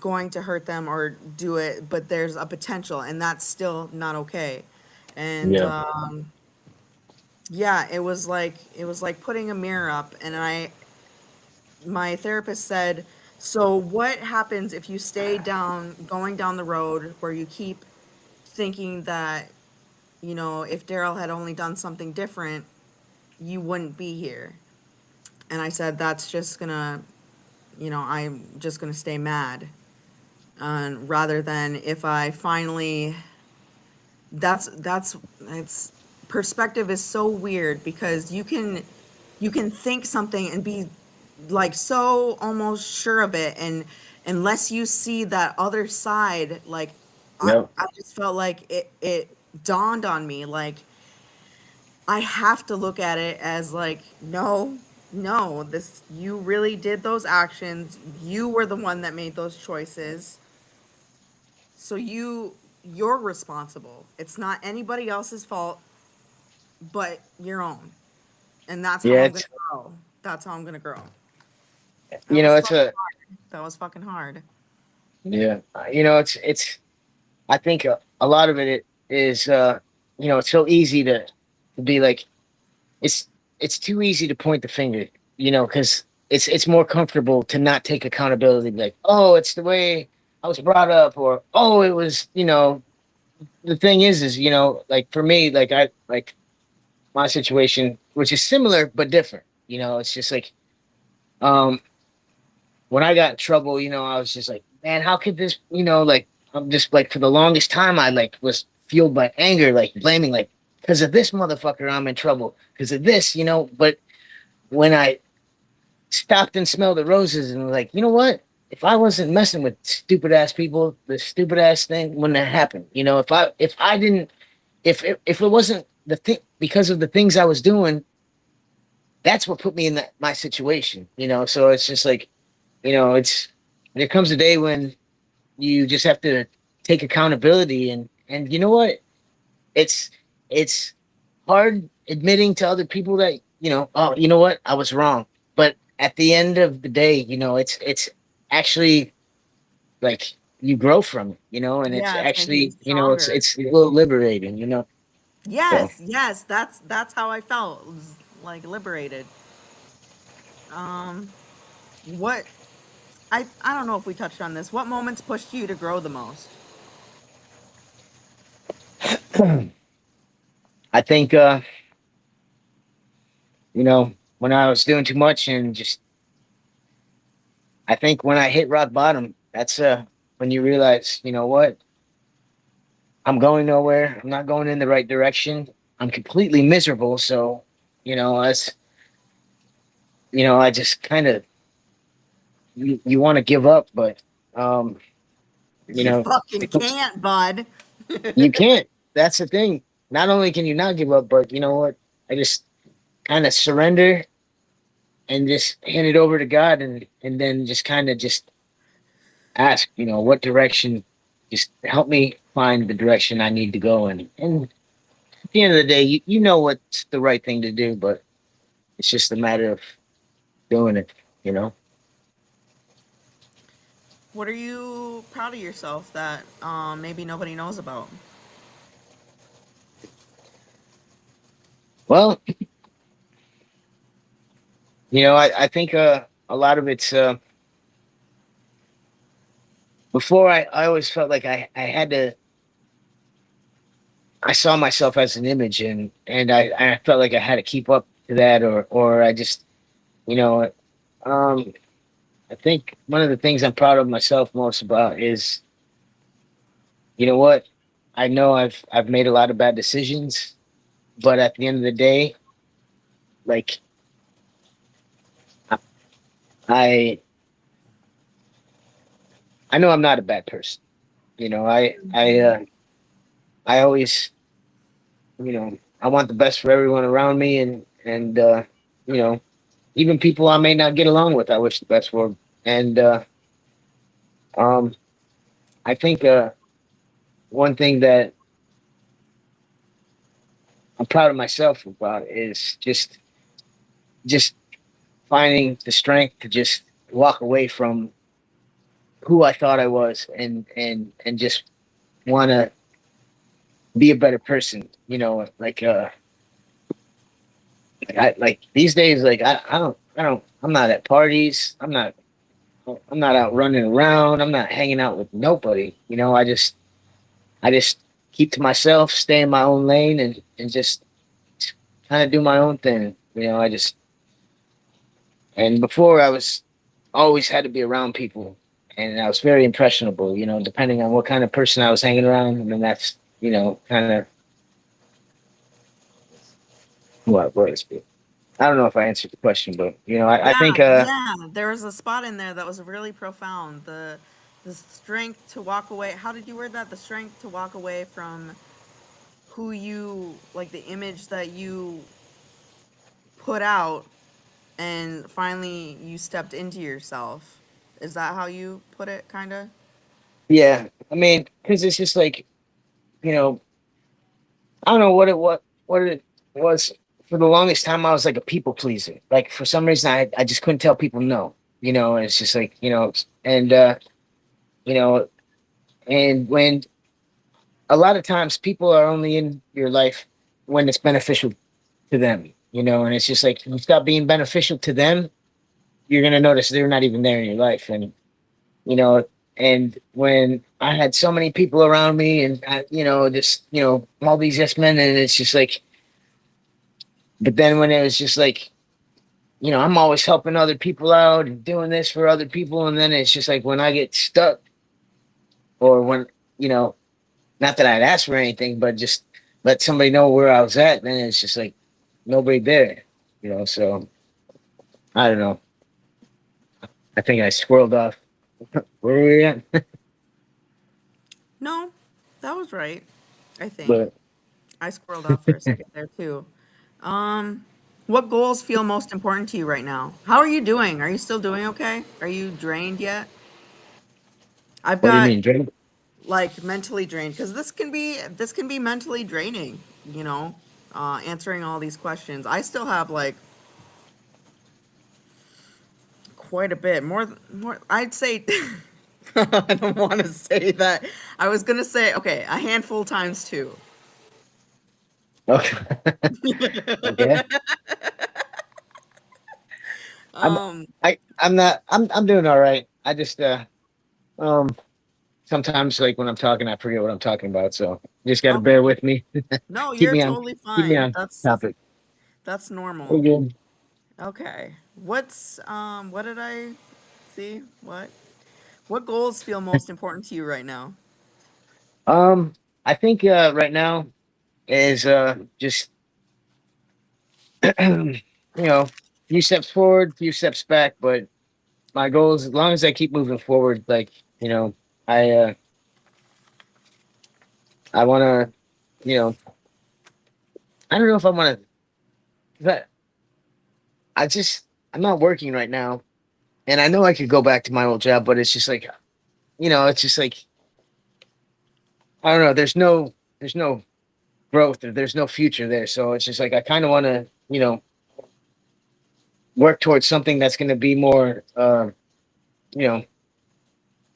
hurt them or do it, but there's a potential and that's still not okay. And Yeah. yeah, it was like putting a mirror up and my therapist said, so what happens if you stay going down the road where you keep thinking that, if Daryl had only done something different, you wouldn't be here? And I said, that's just gonna, I'm just gonna stay mad. Rather than if I finally, it's perspective is so weird because you can think something and be like so almost sure of it, and unless you see that other side, like i Yep. i just felt like it dawned on me, like I have to look at it as like, no, no, this, you really did those actions, you were the one that made those choices, so you're responsible. It's not anybody else's fault but your own. And that's how Yeah, I'm gonna it's grow. That's how I'm gonna grow. That you was know it's fucking a hard. That was fucking hard. Yeah. it's I think a lot of it is it's so easy to be like it's it's too easy to point the finger, because it's more comfortable to not take accountability, like, oh, it's the way I was brought up, or oh, it was, the thing is, like for me, like I like my situation, which is similar but different. It's just like um when I got in trouble, I was just like, man, how could this, like I'm just like for the longest time I like was fueled by anger, like blaming, like because of this motherfucker I'm in trouble because of this, but when I stopped and smelled the roses and was like, you know what? If I wasn't messing with stupid ass people, the stupid ass thing wouldn't have happened. If I didn't, if it wasn't the thing because of the things I was doing, that's what put me in my situation. So it's just like, it's there comes a day when you just have to take accountability, and you know what? It's it's hard admitting to other people that, oh, you know what, I was wrong. But at the end of the day, it's actually like you grow from it, and it's Yeah, it's making you actually, stronger. it's a little liberating. So Yes, that's how I felt. It was like liberated. Um, what I don't know if we touched on this. What moments pushed you to grow the most? I think when I was doing too much and just I think when I hit rock bottom, that's when you realize, you know what, I'm going nowhere. I'm not going in the right direction. I'm completely miserable. So, as I just kind of you want to give up, but um, you You know, fucking it comes, can't, bud. you can't. That's the thing. Not only can you not give up, but you know what? I just kind of surrender and just hand it over to God, and then just kind of just ask, what direction. Just help me find the direction I need to go in. And at the end of the day, you know what's the right thing to do, but it's just a matter of doing it. You know. What are you proud of yourself that maybe nobody knows about? Well, I think a lot of it's before I always felt like I had to I saw myself as an image, and I felt like I had to keep up to that, or I just you know um I think one of the things I'm proud of myself most about is, you know what, I know I've made a lot of bad decisions, but at the end of the day, like I I know I'm not a bad person. You know, I always, I want the best for everyone around me, and you know, even people I may not get along with, I wish the best for. And um, I think one thing that I'm proud of myself about is just finding the strength to just walk away from who I thought I was, and just want to be a better person. Like these days, like I'm not at parties. I'm not out running around. I'm not hanging out with nobody. I just keep to myself, stay in my own lane, and just kind of do my own thing. And before I was always had to be around people, and I was very impressionable. Depending on what kind of person I was hanging around, and then that's kind of what was. I don't know if I answered the question, but I Yeah, think yeah. There was a spot in there that was really profound. The strength to walk away. How did you word that? The strength to walk away from who you like, the image that you put out, and finally you stepped into yourself. Is that how you put it, kind of? yeah, I mean, because it's just like you know I don't know what it was. For the longest time, I was like a people pleaser. Like for some reason, I just couldn't tell people no. And it's just like and you know, and when a lot of times people are only in your life when it's beneficial to them. And it's just like you stop being beneficial to them, you're gonna notice they're not even there in your life. And you know, and when I had so many people around me, and just all these yes men, and it's just like, but then when it was just like, I'm always helping other people out and doing this for other people. And then it's just like when I get stuck, or when, you know, not that I'd ask for anything, but just let somebody know where I was at, then it's just like nobody there, So I don't know. I think I squirreled off. Where were we at? No, that was right. I think But I squirreled off for a second there too. Um, what goals feel most important to you right now? How are you doing? Are you still doing okay? Are you drained yet? I've what do you got mean, drink? like mentally drained because this can be mentally draining. You know, answering all these questions. I still have like quite a bit more. I'd say I don't want to say that. I was gonna say okay, a handful times two. Okay. Okay. I'm Um, I'm not I'm doing all right. I just um sometimes like when I'm talking I forget what I'm talking about. So you just gotta bear okay. with me. No, keep you're me on totally keep me fine. on That's topic. that's We're normal. good. Okay. What did I see? What goals feel most important to you right now? I think right now is just few steps forward, few steps back, but my goal is as long as I keep moving forward, like, I I wanna, you know, I don't know if I wanna, but I just I'm not working right now, and I know I could go back to my old job, but it's just like, it's just like I don't know, there's no growth, or there's no future there. So it's just like I kinda wanna, work towards something that's gonna be more you know,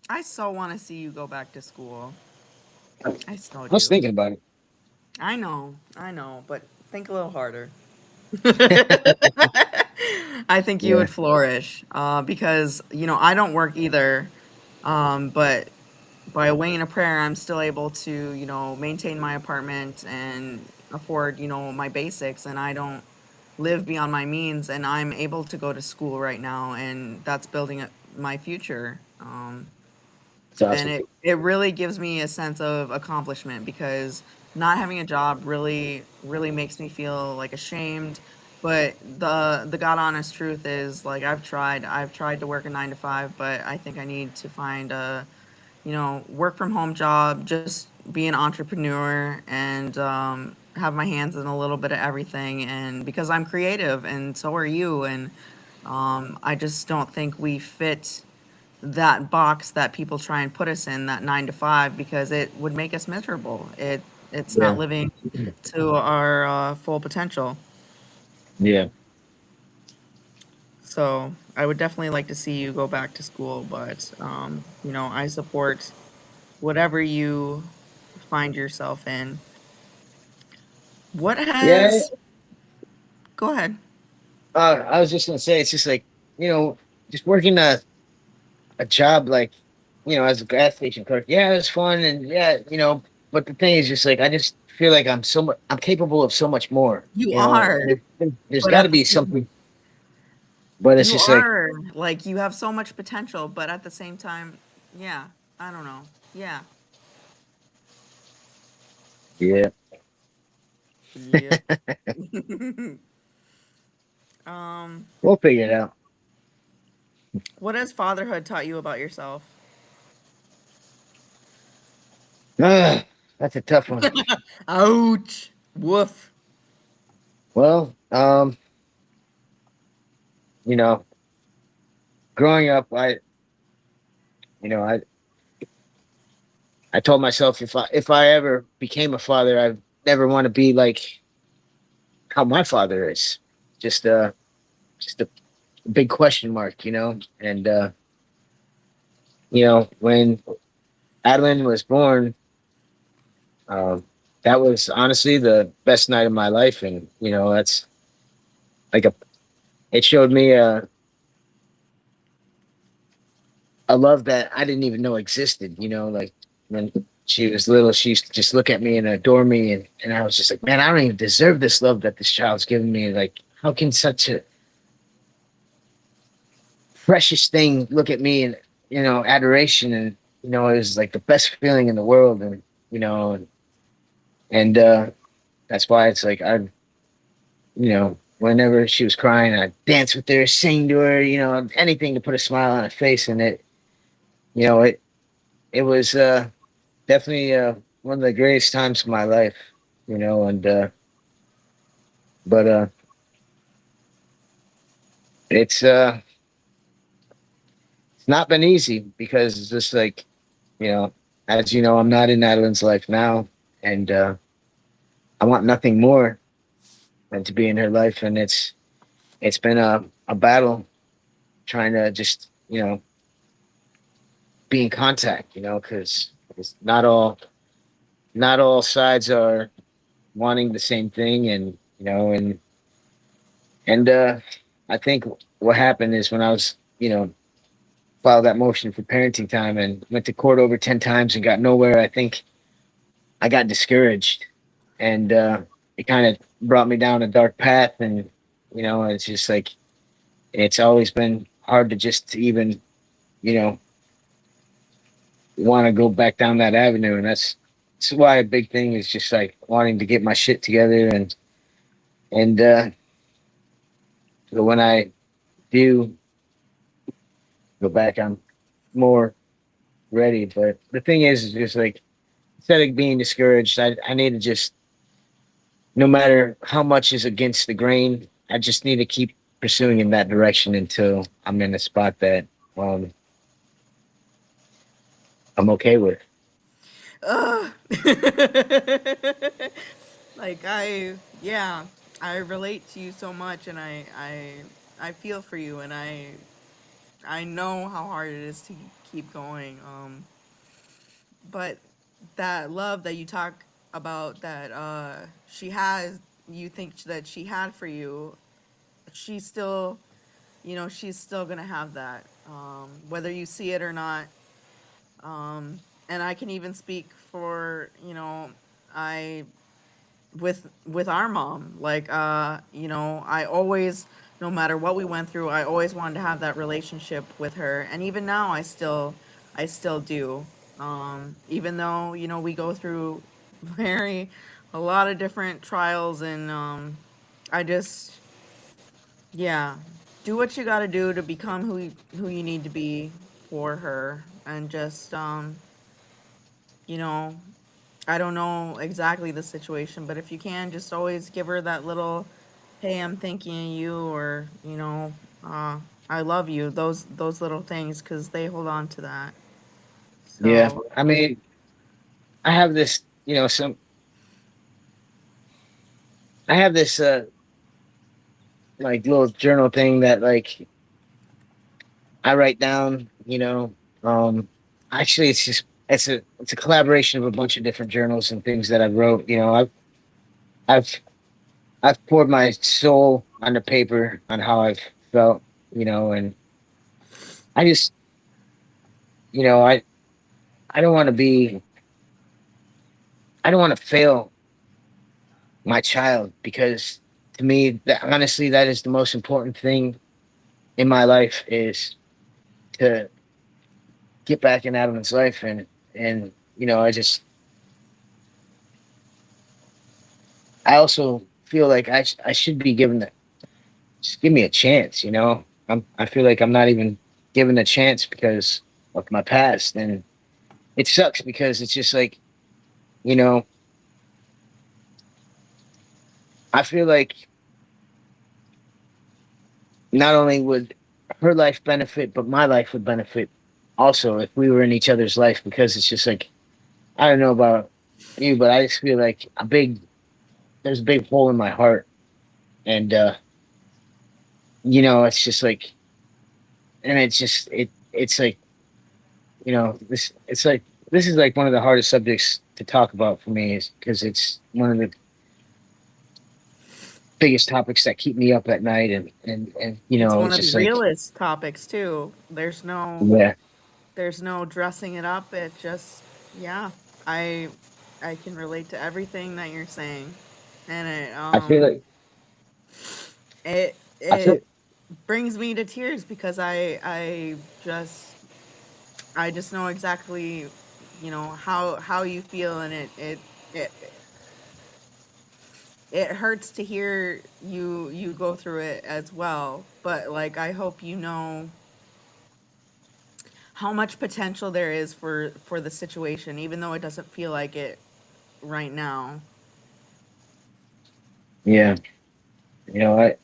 I so want to see you go back to school. I I so was do. thinking about I know, but think a little harder. I think you it. would flourish because, I don't work either. But by weighing a prayer, I'm still able to, maintain my apartment and afford, my basics. And I don't live beyond my means. And I'm able to go to school right now. And that's building my future. It's And awesome. it really gives me a sense of accomplishment because not having a job really makes me feel like ashamed. But the god honest truth is, like, I've tried to work a 9 to 5, but I think I need to find a, work from home job, just be an entrepreneur, and have my hands in a little bit of everything. And because I'm creative and so are you, and I just don't think we fit that box that people try and put us in, that 9 to 5, because it would make us miserable. It's not Yeah. living to our full potential. Yeah. So I would definitely like to see you go back to school, but I support whatever you find yourself in. What Yeah. has Go ahead. I was just gonna say, it's just like, you know, just working a job like, as a gas station clerk. Yeah, it was fun, and yeah, but the thing is, just like, I just feel like I'm capable of so much more. You are, And there's but got to at the be same something, but it's you just like, are like, you have so much potential, but at the same time, yeah, I don't know. Yeah. yeah, Yep. um we'll figure it out. what has fatherhood taught you about yourself? That's a tough one. Ouch. Woof. Well, you know, growing up, you know, I, I told myself if I ever became a father, I never want to be like how my father is. Just just a big question mark, And when Adeline was born, um, that was honestly the best night of my life, and that's like it showed me a love that I didn't even know existed. Like when she was little, she used to just look at me and adore me, and I was just like, man, I don't even deserve this love that this child's giving me. Like, how can such a precious thing look at me and adoration, and it was like the best feeling in the world, and you know and that's why it's like whenever she was crying, I'd dance with her, sing to her, anything to put a smile on her face. And it was definitely one of the greatest times of my life, and but it's uh it's not been easy because it's just like, you know as you know, I'm not in Adeline's life now, and I want nothing more than to be in her life. And it's been a battle trying to just be in contact, because not all sides are wanting the same thing. And I think what happened is when I was filed that motion for parenting time and went to court over 10 times and got nowhere, I think I got discouraged, and it kind of brought me down a dark path. And it's just like, it's always been hard to just even you know want to go back down that avenue. And that's why a big thing is just like wanting to get my shit together. And so when I do go back, I'm more ready. But the thing is just like, instead of being discouraged, I need to just, no matter how much is against the grain, I just need to keep pursuing in that direction until I'm in a spot that um I'm okay with. Ugh. Like, yeah, I relate to you so much, and I feel for you, and I know how hard it is to keep going. But that love that you talk about that she has, you think that she had for you, she's still, she's still gonna have that, whether you see it or not. And I can even speak for, I with our mom, like, I always, no matter what we went through, I always wanted to have that relationship with her, and even now I still do. Even though, we go through very a lot of different trials, and I just, yeah, do what you got to do to become who you need to be for her, and just, you know I don't know exactly the situation, but if you can, just always give her that little, "Hey, I'm thinking of you," or, "I love you." Those little things, because they hold on to that. Yeah. So I mean, I have this, I have this like little journal thing that like I write down, actually it's a collaboration of a bunch of different journals and things that I wrote. I've I've poured my soul on the paper on how I've felt, and I just, you know, I don't want to be I don't want to fail my child because to me that honestly that is the most important thing in my life is to get back in Adam's life and I also feel like I should be given the just give me a chance, I feel like I'm not even given a chance because of my past and it sucks because it's just like, you know, I feel like not only would her life benefit, but my life would benefit also if we were in each other's life because it's just like I don't know about you, but I just feel like there's a big hole in my heart and it's just like and it's like this is like one of the hardest subjects to talk about for me is because it's one of the biggest topics that keep me up at night and it's one it's of the just like realest topics too. yeah. There's no dressing it up. It just, yeah, I I can relate to everything that you're saying, and I feel like it I feel it brings me to tears because I just know exactly, how you feel, and it it hurts to hear you go through it as well. But, like, I hope you know how much potential there is for the situation, even though it doesn't feel like it right now. yeah. I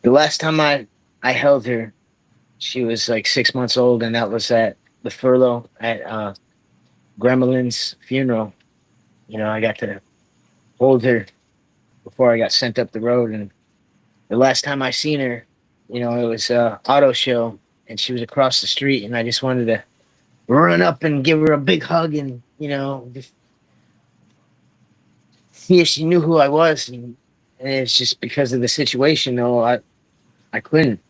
the last time I held her, she was like 6 months old, and that was at the furlough at Grandma Lynn's funeral. I got to hold her before I got sent up the road, and the last time I seen her, it was a auto show, and she was across the street, and I just wanted to run up and give her a big hug, and just see if she knew who I was, and it's just because of the situation, though. I couldn't,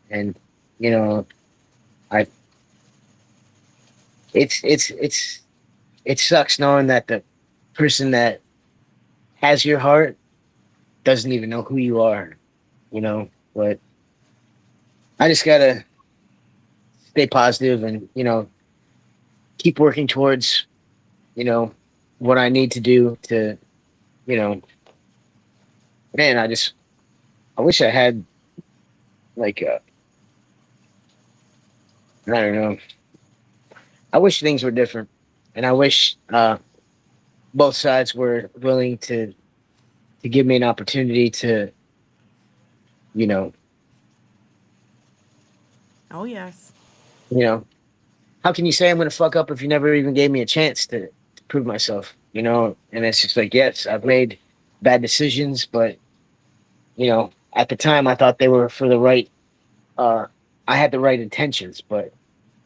and you know, I it's it sucks knowing that the person that has your heart doesn't even know who you are, But I just gotta stay positive and keep working towards you know what I need to do to you know. Man, I wish I had like I don't know. I wish things were different, and I wish both sides were willing to give me an opportunity to you know Oh, yes. you know how can you say I'm gonna fuck up if you never even gave me a chance to prove myself? And it's just like, yes, I've made bad decisions, but at the time I thought they were for the right I had the right intentions, but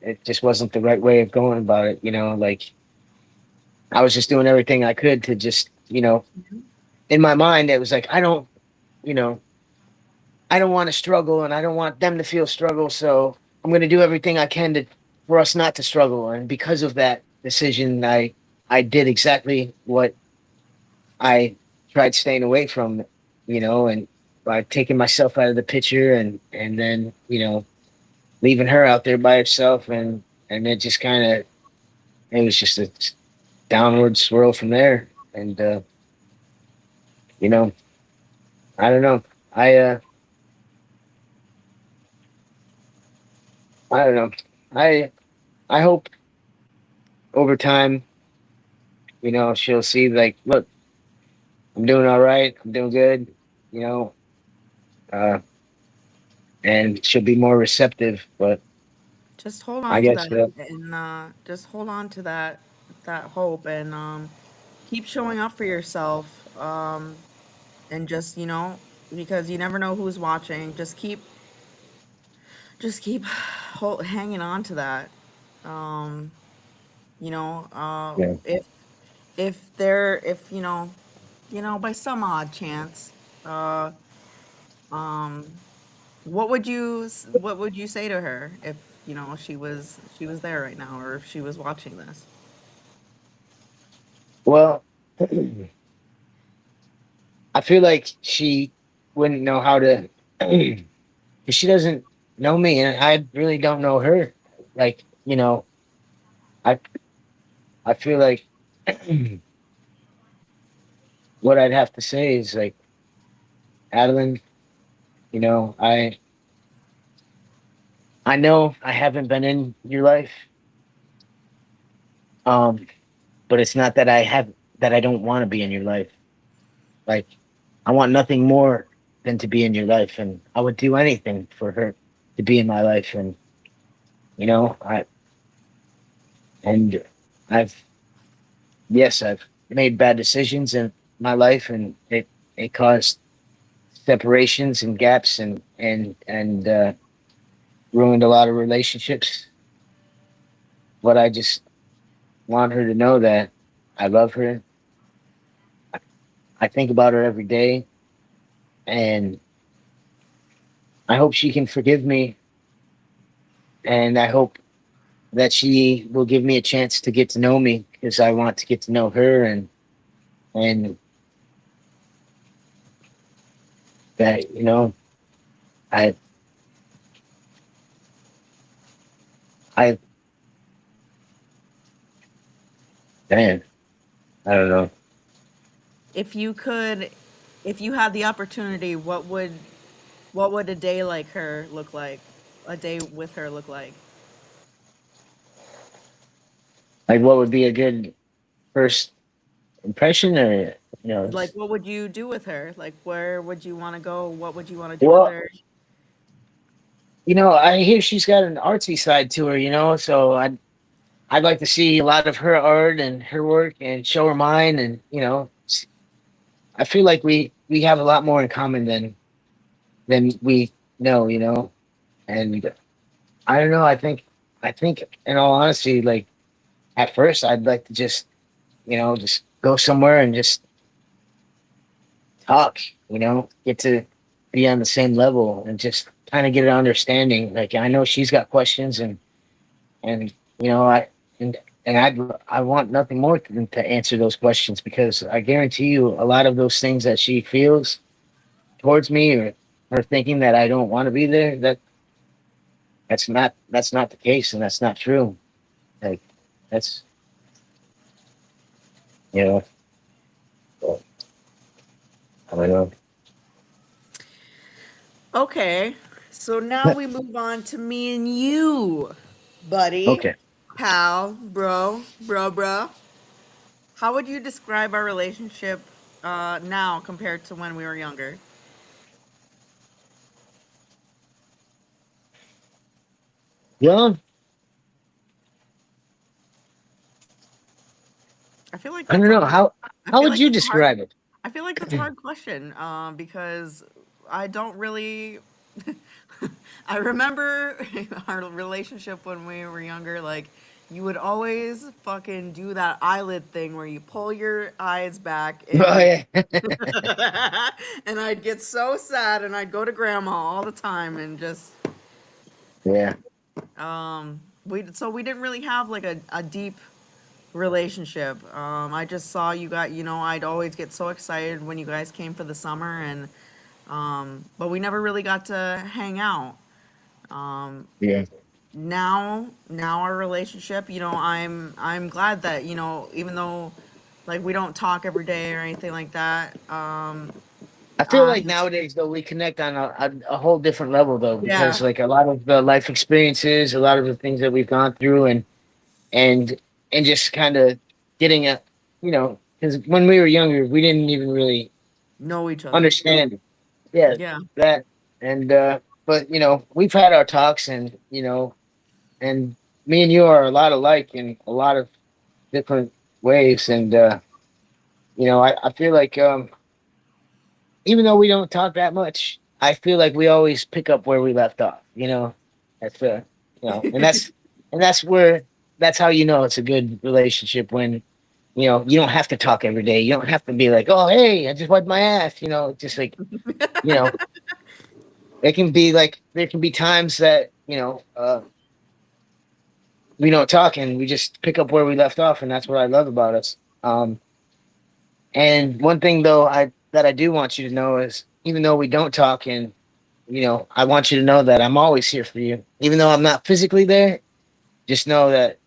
it just wasn't the right way of going about it. Like I was just doing everything I could to just, Mhm. in my mind, it was like, you know, I don't want to struggle and I don't want them to feel struggle. So I'm going to do everything I can for us not to struggle. And because of that decision, I did exactly what I tried staying away from, and by taking myself out of the picture and then, leaving her out there by herself. And it just kind of, it was just a downward swirl from there. And, you know, I don't know. I, uh, I don't know. I, I hope over time, she'll see like, look, I'm doing all right. I'm doing good, you know, uh, and she'll be more receptive. But Just hold I on to guess, that, and just hold on to that hope, and keep showing up for yourself. And just because you never know who's watching. Just keep hanging on to that. Um, yeah. if by some odd chance, uh, um, what would you say to her if she was there right now, or if she was watching this? Well, I feel like she wouldn't know how to, because she doesn't know me, and I really don't know her. Like, I I feel like what I'd have to say is like, Adeline, I know I haven't been in your life, um, but it's not that I don't want to be in your life. Like, I want nothing more than to be in your life, and I would do anything for her to be in my life. And I and I've yes, I've made bad decisions in my life, and it caused separations and gaps and ruined a lot of relationships. But I just want her to know that I love her. I think about her every day, and I hope she can forgive me, and I hope that she will give me a chance to get to know me because I want to get to know her, and that I I man, I don't know. If you could, if you had the opportunity, what would a day like her look like? A day with her look like? Like, what would be a good first impression, or Like, what would you do with her? Like, where would you want to go? What would you want to do with well, her? I hear she's got an artsy side to her, so I'd like to see a lot of her art and her work and show her mine, and I feel like we have a lot more in common than we know, and I don't know. I think in all honesty, like at first, I'd like to just go somewhere and just talk, get to be on the same level and just kind of get an understanding. Like, I know she's got questions, and I and I want nothing more than to answer those questions, because I guarantee you a lot of those things that she feels towards me, or her thinking that I don't want to be there, that's not the case, and that's not true. Like, that's you know I don't know. Okay, so now we move on to me and you, buddy, Okay. pal, bro. How would you describe our relationship now compared to when we were younger? Well, I feel like I that's don't a know hard. I how feel would like you that's a hard. describe it. I feel like that's a hard question, because I don't really, I remember our relationship when we were younger. Like, you would always fucking do that eyelid thing where you pull your eyes back Oh and yeah. and I'd get so sad and I'd go to grandma all the time and just Yeah. we didn't really have like a deep relationship. I just saw you got, I'd always get so excited when you guys came for the summer and but we never really got to hang out. Yeah. Now our relationship, I'm glad that, even though like we don't talk every day or anything like that. I feel like nowadays though we connect on a whole different level though Yeah. because like a lot of the life experiences, a lot of the things that we've gone through, and and just kind of getting a because when we were younger we didn't even really Know each other. understand. Yeah, Yeah. that and but we've had our talks and me and you are a lot alike in a lot of different ways and I feel like even though we don't talk that much, I feel like we always pick up where we left off. That's and that's how it's a good relationship when you don't have to talk every day. You don't have to be like, oh hey, I just wiped my ass. Just like you know, it can be like there can be times that we don't talk and we just pick up where we left off, and that's what I love about us. And one thing though, I do want you to know is even though we don't talk and I want you to know that I'm always here for you. Even though I'm not physically there, just know that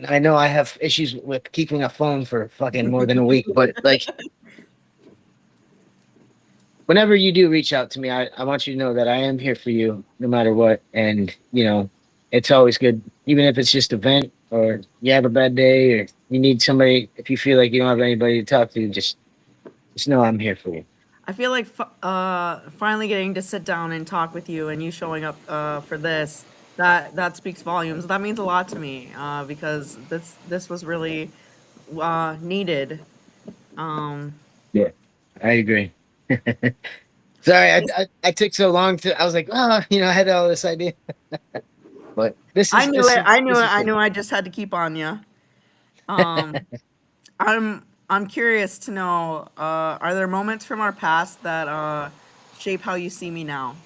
I know I have issues with keeping a phone for fucking more than a week, but like whenever you do reach out to me, I want you to know that I am here for you no matter what. And, it's always good, even if it's just a vent or you have a bad day or you need somebody, if you feel like you don't have anybody to talk to, just know I'm here for you. I feel like finally getting to sit down and talk with you and you showing up for this, that speaks volumes. That means a lot to me because this was really needed. Um, Yeah, I agree. Sorry, I took so long I was like, oh, I had all this idea, but this I is knew this it. is I knew this it. is I good. knew I just had to keep on you. Um, I'm curious to know. Are there moments from our past that shape how you see me now?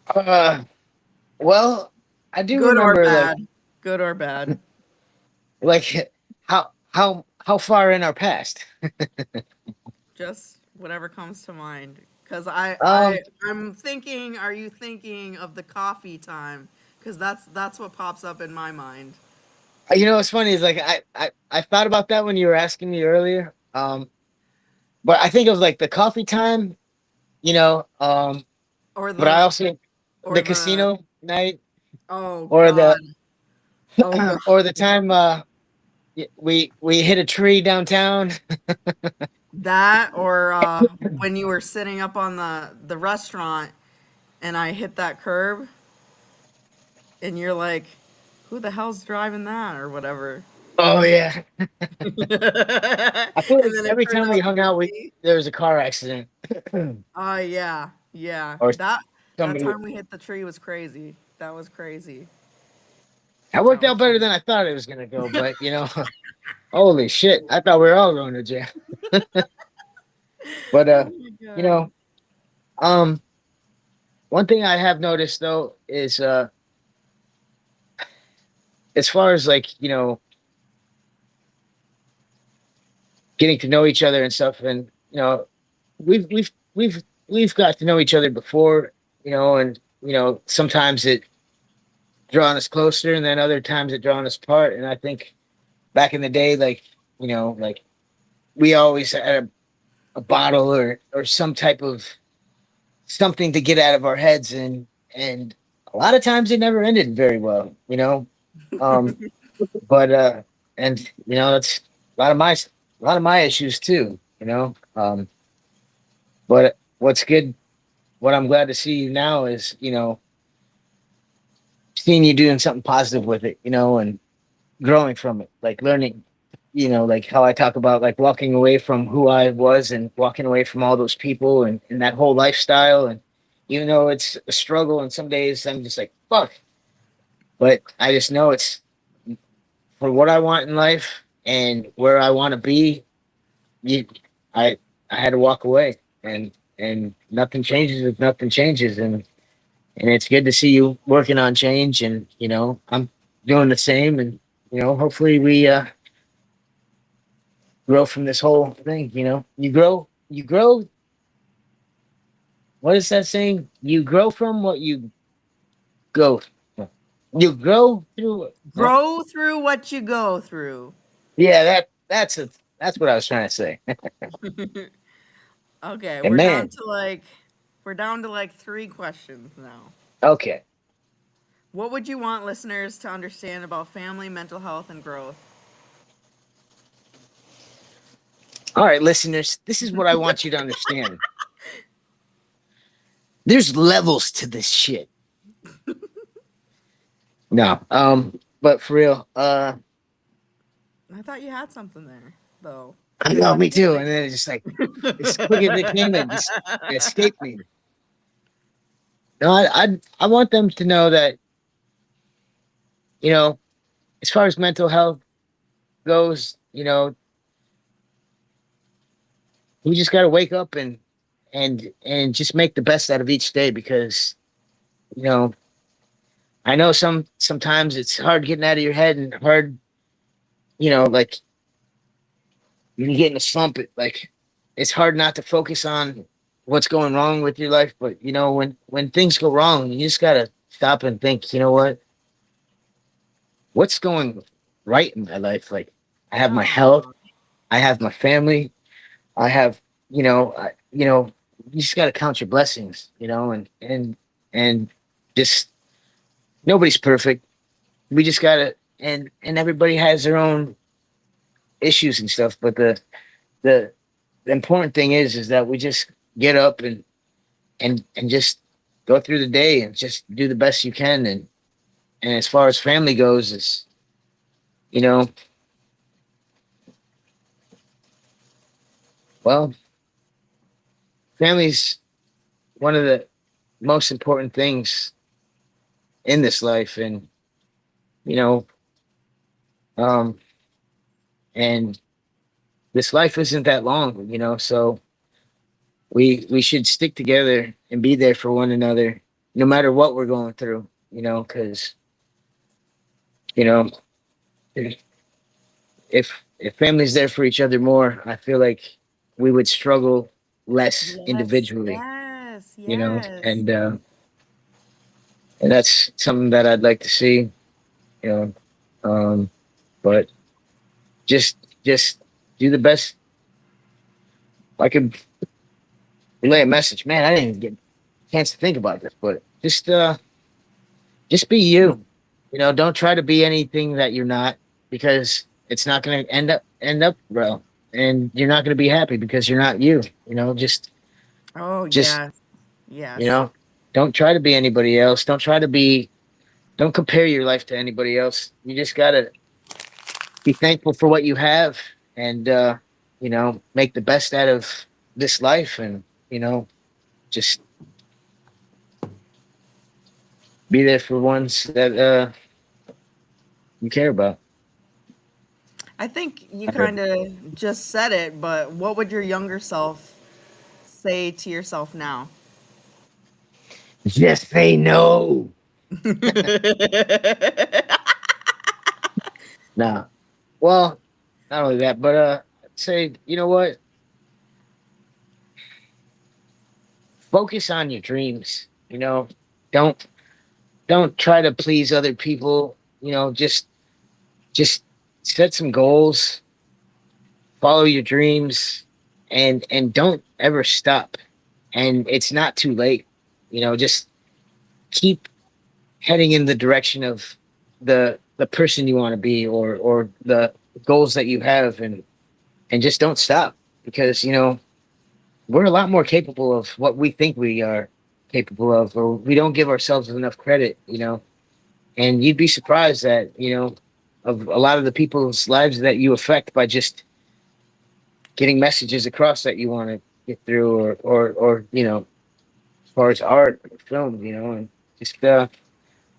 Uh, well, I do Good or remember bad? Good or bad? like how far in our past. Just whatever comes to mind. Cause Um, I'm thinking. Are you thinking of the coffee time? Cause that's what pops up in my mind. what's funny is like I thought about that when you were asking me earlier. But I think of like the coffee time, you know, um, Or but I the also or the the casino night oh or god. the Oh god. or the time we hit a tree downtown. That or when you were sitting up on the restaurant and I hit that curb and you're like, who the hell's driving that or whatever. Oh yeah. And I feel like then it every turned time we out to hung be out, we me. there was a car accident Oh yeah, yeah. or That somebody. time we hit the tree was crazy. That was crazy. I That worked was out better than I thought it was gonna go, but holy shit, I thought we were all going to jail. But oh my you god. know, um, one thing I have noticed though is as far as like getting to know each other and stuff, and we've we've we've we've got to know each other before, and sometimes it drawn us closer, and then other times it drawn us apart. And I think back in the day, like like we always had a bottle or some type of something to get out of our heads, and a lot of times it never ended very well, um but and that's a lot of my issues too, but what's good, what I'm glad to see you now is seeing you doing something positive with it, and growing from it, like learning, like how I talk about like walking away from who I was and walking away from all those people and that whole lifestyle. And even though it's a struggle and some days I'm just like, fuck, but I just know it's for what I want in life and where I want to be. You, I, I had to walk away and nothing changes if nothing changes. And it's good to see you working on change. And, I'm doing the same. And, hopefully we, grow from this whole thing. You grow. What is that saying? You grow from what you go. You grow through. What? Grow through what you go through. Yeah, that's what I was trying to say. Okay, And man, we're down to like 3 questions now. okay, What would you want listeners to understand about family, mental health, and growth? all right, listeners, this is what I want you to understand. There's levels to this shit. No, but for real, I thought you had something there, though. I know, me too. And then it's just like as quick as it came, it escaped me. No, I want them to know that you know, as far as mental health goes, we just got to wake up and just make the best out of each day because you know I know sometimes it's hard getting out of your head and hard, like when you get in a slump, it's hard not to focus on what's going wrong with your life. But when things go wrong, you just gotta stop and think. You know what's going right in my life? Like I have my health, Oh, I have my family, I have you just gotta count your blessings. And just nobody's perfect. We just gotta and everybody has their own issues and stuff. But the the important thing is that we just get up and just go through the day and just do the best you can. And as far as family goes, is you know, well, family's one of the most important things in this life. And you know, um, and this life isn't that long. So we should stick together and be there for one another, no matter what we're going through. Because you know, if family's there for each other more, I feel like we would struggle less yes, individually. yes, You know, yes. and that's something that I'd like to see. You know, but just do the best. I could relay a message, man. I didn't even get a chance to think about this, but just be you. Don't try to be anything that you're not, because it's not going to end up well, and you're not going to be happy because you're not you. Oh, Just yes, you yes. know, don't try to be anybody else. Don't compare your life to anybody else. You just gotta be thankful for what you have, and make the best out of this life, and just be there for ones that you care about. I think you kind of just said it, but what would your younger self say to yourself now? Just say no. Nah. Well, not only that, but I'd say, you know what? Focus on your dreams. Don't don't try to please other people. Just set some goals, follow your dreams, and don't ever stop. And it's not too late. Just keep heading in the direction of the person you want to be, or the goals that you have, and just don't stop, because we're a lot more capable of what we think we are capable of, or we don't give ourselves enough credit. And you'd be surprised that of a lot of the people's lives that you affect by just getting messages across that you want to get through, or as far as art or film, and just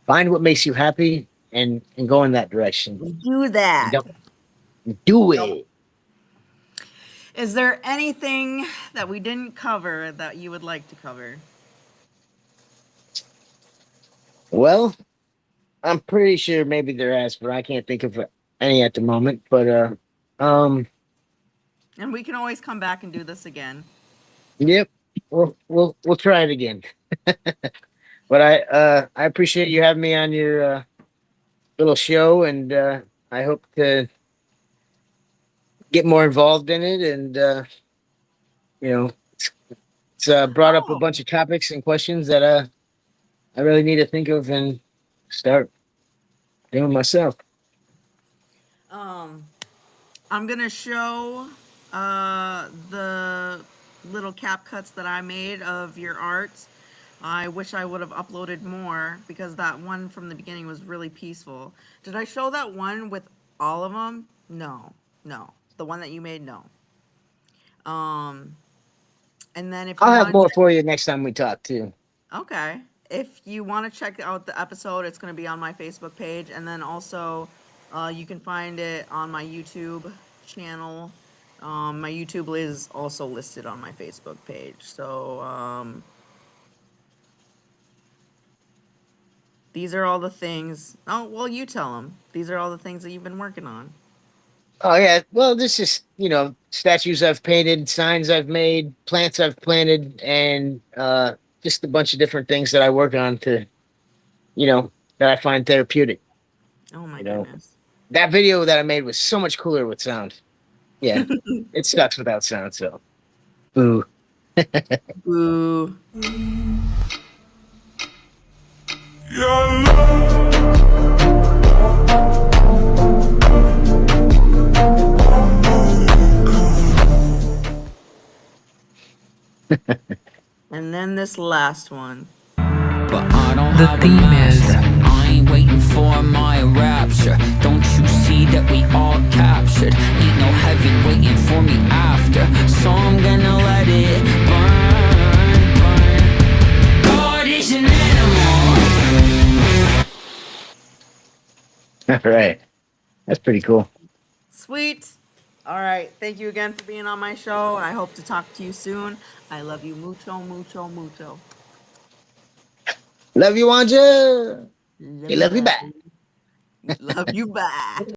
find what makes you happy and go in that direction. Do And that. don't do Nope. it. Is there anything that we didn't cover that you would like to cover? Well, I'm pretty sure maybe there has, but I can't think of any at the moment. But um, And we can always come back and do this again. yep, we'll try it again. But I appreciate you having me on your little show, and I hope to get more involved in it. And you know, it's brought up a Oh, bunch of topics and questions that I really need to think of and start doing myself. um, I'm gonna show the little cap cuts that I made of your art. I wish I would have uploaded more because that one from the beginning was really peaceful. Did I show that one with all of them? No, no. The one that you made, no. Um, and then if you I'll have want, more for you next time we talk too. okay. If you want to check out the episode, it's going to be on my Facebook page. And then also, you can find it on my YouTube channel. My YouTube is also listed on my Facebook page. So, these are all the things. Oh, well, you tell them. These are all the things that you've been working on. Oh yeah. Well, this is statues I've painted, signs I've made, plants I've planted, and just a bunch of different things that I work on to that I find therapeutic. Oh, my You know, goodness. that video that I made was so much cooler with sound. Yeah, it sucks without sound. So, boo. Boo. And then this last one. But I don't have a master. I ain't waiting for my rapture. Don't you see that we all captured? Ain't no heaven waiting for me after. So I'm gonna let it burn, burn. God is an animal. All right, that's pretty cool. Sweet. All right. Thank you again for being on my show. I hope to talk to you soon. I love you mucho, mucho, mucho. Love you, Anja. Love You you love you back. back. Love you back.